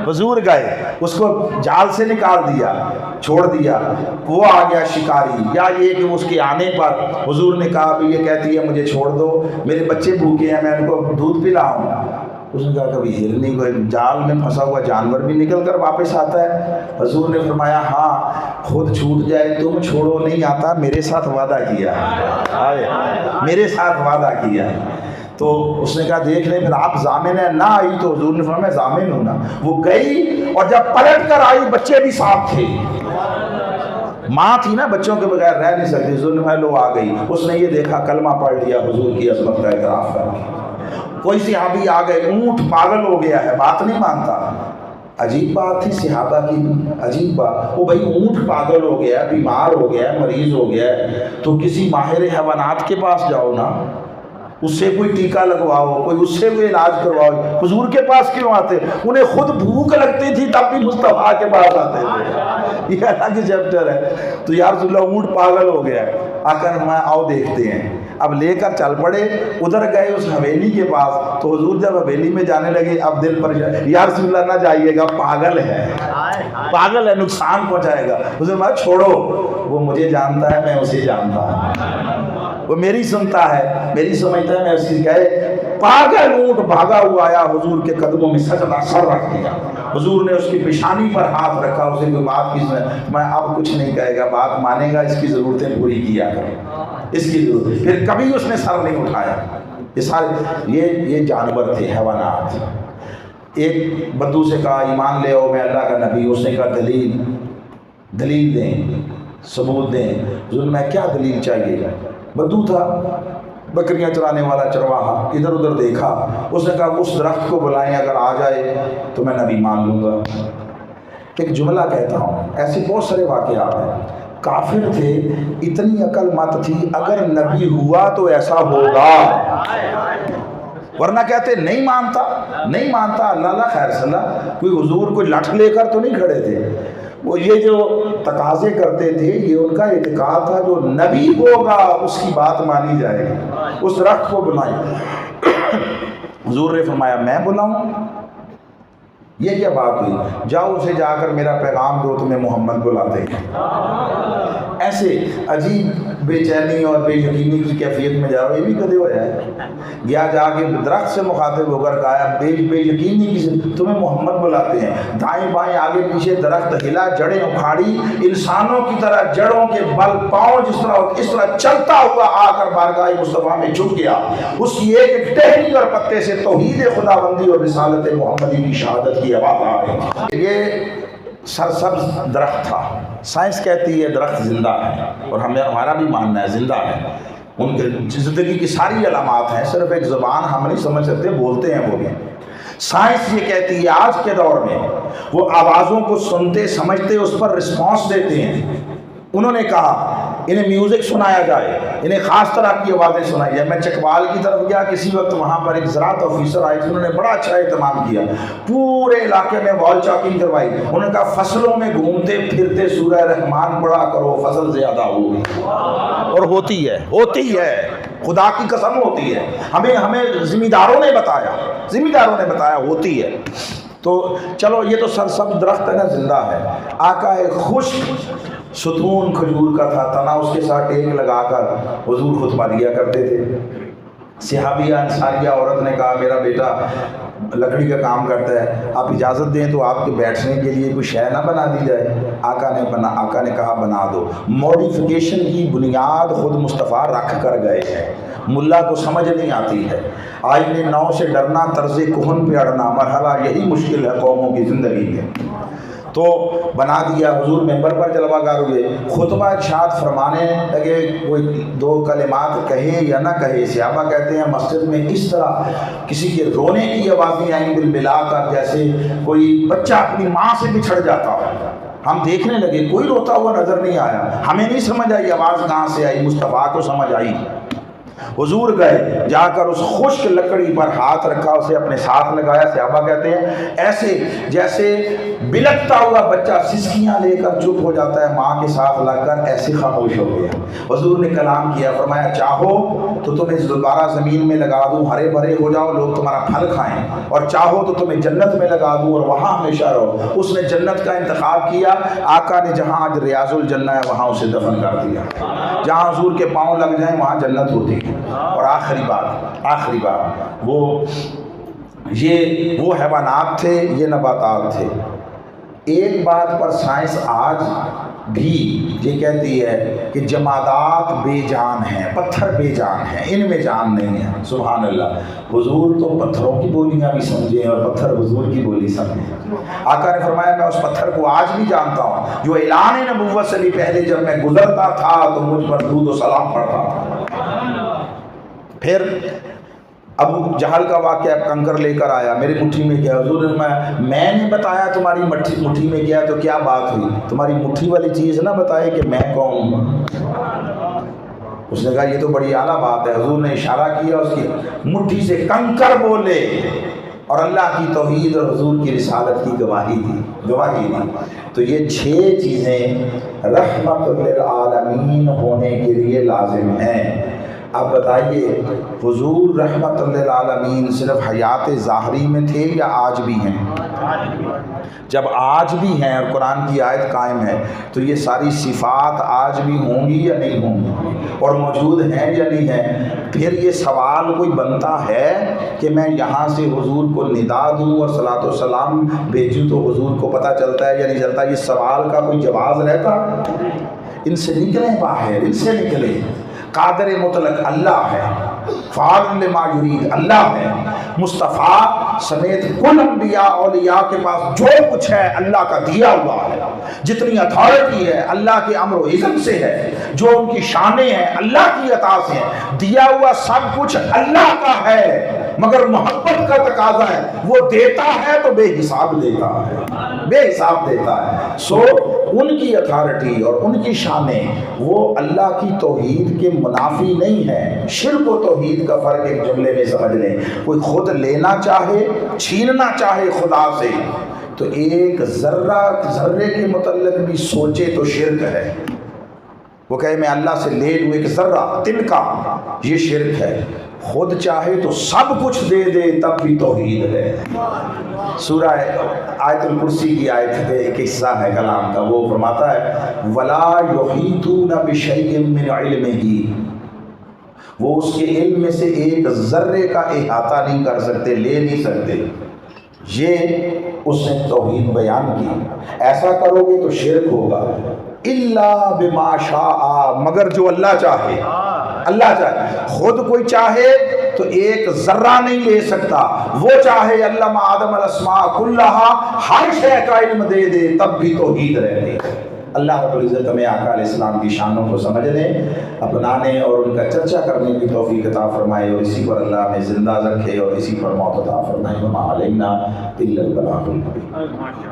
Speaker 1: حضور گئے, اس کو جال سے نکال دیا, چھوڑ دیا, وہ آ گیا شکاری. یا یہ کہ اس کے آنے پر حضور نے کہا بھی یہ کہتی ہے مجھے چھوڑ دو, میرے بچے بھوکے ہیں, میں ان کو دودھ پلاؤں. اس نے کہا کبھی ہرنی کو جال میں پھنسا ہوا جانور بھی نکل کر واپس آتا ہے. حضور نے فرمایا ہاں خود چھوٹ جائے تم چھوڑو نہیں آتا, میرے ساتھ وعدہ کیا, میرے ساتھ وعدہ کیا. تو اس نے کہا دیکھ لیں پھر آپ ضامن ہیں. نہ آئی تو حضور نے فرمایا ضامن ہوں نا. وہ گئی اور جب پلٹ کر آئی بچے بھی ساتھ تھے. ماں تھی نا, بچوں کے بغیر رہ نہیں سکتی. حضور نے لو آ گئی. اس نے یہ دیکھا, کلمہ پڑھ لیا, حضور کی عظمت کا اعتراف کر کے. کوئی صحابی آ گئے, اونٹ پاگل ہو گیا ہے, بات نہیں مانتا. عجیب بات تھی صحابہ کی, عجیب بات. وہ بھائی اونٹ پاگل ہو گیا, بیمار ہو گیا, مریض ہو گیا, تو کسی ماہر حیوانات کے پاس جاؤ نا, اس سے کوئی ٹیکہ لگواؤ, کوئی اس سے کوئی علاج کرواؤ. حضور کے پاس کیوں آتے؟ انہیں خود بھوک لگتی تھی تب بھی مصطفیٰ کے پاس آتے تھے. یہ الگ چیپٹر ہے. تو یا رسول اللہ اونٹ پاگل ہو گیا ہے, آ کر ہم آؤ دیکھتے ہیں. اب لے کر چل پڑے, ادھر گئے اس حویلی کے پاس. تو حضور جب حویلی میں جانے لگے, اب دل پر یا رسول اللہ نہ جائیے گا, پاگل ہے, پاگل ہے, نقصان پہنچائے گا. حضور میں چھوڑو, وہ مجھے جانتا ہے, میں اسے جانتا ہوں, وہ میری سنتا ہے, میری سمجھتا ہے, میں اس کی. گئے پاگل اونٹ بھاگا ہوا آیا حضور کے قدموں میں سجدہ سر رکھ دیا. حضور نے اس کی پیشانی پر ہاتھ رکھا, اسے کوئی بات کی میں اب کچھ نہیں کہے گا, بات مانے گا, اس کی ضرورتیں پوری کیا کرے, اس کی ضرورت. پھر کبھی اس نے سر نہیں اٹھایا. یہ سارے یہ جانور تھے, حیوانات. ایک بدو سے کہا ایمان لے آؤ, میں اللہ کا نبی. اس نے کہا دلیل دیں, ثبوت دیں. حضور میں کیا دلیل چاہیے؟ بدو تھا, بکریاں چرانے والا چرواہا, ادھر ادھر دیکھا. اس نے کہا اس درخت کو بلائیں, اگر آ جائے تو میں نبی مان لوں گا. ایک جملہ کہتا ہوں, ایسے بہت سارے واقعات ہیں. کافر تھے, اتنی عقل مت تھی, اگر نبی ہوا تو ایسا ہوگا, ورنہ کہتے نہیں مانتا. اللہ خیر صلاح, کوئی حضور کوئی لٹھ لے کر تو نہیں کھڑے تھے. وہ یہ جو تقاضے کرتے تھے, یہ ان کا اعتقاد تھا جو نبی ہوگا اس کی بات مانی جائے گی. اس درخت کو بلائیں. حضور نے فرمایا میں بلاؤں؟ یہ کیا بات ہوئی؟ جاؤ اسے جا کر میرا پیغام دو, تمہیں محمد بلاتے ہیں. ایسے عجیب بے چینی اور بے یقینی کی کیفیت میں جاؤ, یہ بھی کدے ہوا ہے. گیا جا کے درخت سے مخاطب ہو کر کہا بے یقینی کی تمہیں محمد بلاتے ہیں. دائیں بائیں آگے پیچھے درخت ہلا, جڑیں اکھاڑی, انسانوں کی طرح جڑوں کے بل پاؤں اس طرح چلتا ہوا آ کر بارگاہ مصطفیٰ میں جھک گیا. اس کی ایک ٹہنی اور پتے سے توحید خداوندی اور رسالت محمدی کی شہادت کی آواز آ رہی. یہ سرسبز درخت تھا. سائنس کہتی ہے درخت زندہ ہے, اور ہمارا بھی ماننا ہے زندہ ہے. ان کے زندگی کی ساری علامات ہیں, صرف ایک زبان ہم نہیں سمجھ سکتے, بولتے ہیں وہ بھی. سائنس یہ کہتی ہے آج کے دور میں وہ آوازوں کو سنتے سمجھتے اس پر رسپانس دیتے ہیں. انہوں نے کہا انہیں میوزک سنایا جائے, انہیں خاص طرح کی آوازیں سنائی جائے. میں چکوال کی طرف گیا, کسی وقت وہاں پر ایک زراعت آفیسر آئے, انہوں نے بڑا اچھا اہتمام کیا, پورے علاقے میں وال چاکنگ کروائی. انہوں نے کہا فصلوں میں گھومتے پھرتے سورہ رحمان پڑھا کرو, فصل زیادہ ہوگی. اور ہوتی ہے, خدا کی قسم ہوتی ہے. ہمیں زمینداروں نے بتایا ہوتی ہے. تو چلو یہ تو سرسبز درخت ہے نا, زندہ ہے. آقا ایک خشک ستون کھجور کا تھا, تنا اس کے ساتھ ٹیک لگا کر حضور خطبہ دیا کرتے تھے. صحابیہ انصاریہ عورت نے کہا میرا بیٹا لکڑی کا کام کرتا ہے, آپ اجازت دیں تو آپ کے بیٹھنے کے لیے کوئی شے نہ بنا دی جائے. آقا نے کہا بنا دو. موڈیفیکیشن کی بنیاد خود مصطفیٰ رکھ کر گئے ہیں. ملا کو سمجھ نہیں آتی ہے. آئین نو سے ڈرنا, طرز کہن پہ اڑنا, مرحلہ یہی مشکل ہے قوموں کی زندگی میں. تو بنا دیا. حضور ممبر پر جلوہ گار ہوئے, خطبہ ارشاد فرمانے لگے. کوئی دو کلمات کہے یا نہ کہے, صحابہ کہتے ہیں مسجد میں اس طرح کسی کے رونے کی آوازیں آئیں بالملا کر, جیسے کوئی بچہ اپنی ماں سے بچھڑ جاتا ہو. ہم دیکھنے لگے, کوئی روتا ہوا نظر نہیں آیا. ہمیں نہیں سمجھ آئی آواز کہاں سے آئی, مصطفیٰ کو سمجھ آئی. حضور گئے, جا کر اس خشک لکڑی پر ہاتھ رکھا, اسے اپنے ساتھ لگایا. صحابہ کہتے ہیں ایسے جیسے بلکتا ہوا بچہ سسکیاں لے کر چپ ہو جاتا ہے ماں کے ساتھ لگ کر, ایسے خاموش ہو گیا. حضور نے کلام کیا, فرمایا چاہو تو تمہیں دوبارہ زمین میں لگا دوں, ہرے بھرے ہو جاؤ, لوگ تمہارا پھل کھائیں, اور چاہو تو تمہیں جنت میں لگا دوں اور وہاں ہمیشہ رہو. اس نے جنت کا انتخاب کیا. آقا نے جہاں آج ریاض الجنہ ہے وہاں اسے دفن کر دیا. جہاں حضور کے پاؤں لگ جائیں وہاں جنت ہوتی ہے. اور آخری بات وہ حیوانات تھے, یہ نباتات تھے. ایک بات پر سائنس آج بھی یہ کہتی ہے کہ جمادات بے جان ہیں, پتھر بے جان ہیں, ان میں جان نہیں ہے. سبحان اللہ. حضور تو پتھروں کی بولیاں بھی سمجھیں اور پتھر حضور کی بولی سمجھیں. آقا نے فرمایا میں اس پتھر کو آج بھی جانتا ہوں جو اعلان نبوت سے بھی پہلے جب میں گزرتا تھا تو مجھ پر درود و سلام پڑھتا تھا. پھر ابو جہل کا واقعہ, کنکر لے کر آیا, میری مٹھی میں کیا. حضور نے میں نے بتایا تمہاری مٹھی میں کیا, تو کیا بات ہوئی, تمہاری مٹھی والی چیز نہ بتائے کہ میں کون ہوں. اس نے کہا یہ تو بڑی اعلیٰ بات ہے. حضور نے اشارہ کیا, اس کی مٹھی سے کنکر بولے, اور اللہ کی توحید اور حضور کی رسالت کی گواہی دی. تو یہ 6 چیزیں رحمت للعالمین ہونے کے لیے لازم ہیں. اب بتائیے حضور رحمت للعالمین صرف حیات ظاہری میں تھے یا آج بھی ہیں؟ جب آج بھی ہیں اور قرآن کی آیت قائم ہے تو یہ ساری صفات آج بھی ہوں گی یا نہیں ہوں گی، اور موجود ہیں یا نہیں ہیں؟ پھر یہ سوال کوئی بنتا ہے کہ میں یہاں سے حضور کو ندا دوں اور صلاۃ و سلام بھیجوں تو حضور کو پتہ چلتا ہے یا نہیں چلتا؟ یہ سوال کا کوئی جواز رہتا؟ ان سے نکلیں باہر، ان سے نکلیں۔ قادر مطلق اللہ ہے، فاعل لما یرید اللہ ہے، مصطفیٰ سمیت کل انبیاء اولیاء کے پاس جو کچھ ہے اللہ کا دیا ہوا ہے، جتنی اتھارٹی ہے اللہ کے امر و اذن سے ہے، جو ان کی شانیں ہیں اللہ کی عطا سے ہیں، دیا ہوا سب کچھ اللہ کا ہے، مگر محبت کا تقاضا ہے وہ دیتا ہے تو بے حساب دیتا ہے، بے حساب دیتا ہے۔ سو ان کی اتھارٹی اور ان کی شانیں وہ اللہ کی توحید کے منافی نہیں ہے۔ شرک و توحید کا فرق ایک جملے میں سمجھ لیں، کوئی خود لینا چاہے، چھیننا چاہے خدا سے تو ایک ذرے کے متعلق بھی سوچے تو شرک ہے۔ وہ کہے میں اللہ سے لے لوں ایک ذرہ تنکا، یہ شرک ہے۔ خود چاہے تو سب کچھ دے دے تب بھی توحید ہے۔ سورہ آیت الکرسی کی آیت پہ ایک حصہ ہے کلام کا، وہ فرماتا ہے وَلَا يُحِيطُونَ بِشَيْءٍ مِّنْ عِلْمِهِ، وہ اس کے علم میں سے ایک ذرے کا احاطہ نہیں کر سکتے، لے نہیں سکتے۔ یہ اس نے توحید بیان کی۔ ایسا کرو گے تو شرک ہوگا۔ اِلَّا بِمَا شَاءَ، مگر جو اللہ چاہے، اللہ چاہے۔ خود کوئی چاہے تو ایک ذرہ نہیں لے سکتا، وہ چاہے علم آدم الاسماء کلہا، ہر شے کا علم دے دے تب بھی توحید رہتی ہے۔ اللہ رب العزت ہمیں آقا علیہ السلام کی شانوں کو سمجھنے، اپنانے اور ان کا چرچا کرنے کی توفیق عطا فرمائے، اور اسی پر اللہ ہمیں زندہ رکھے اور اسی پر موت عطا فرمائے۔ وما علینا الا البلاغ المبین۔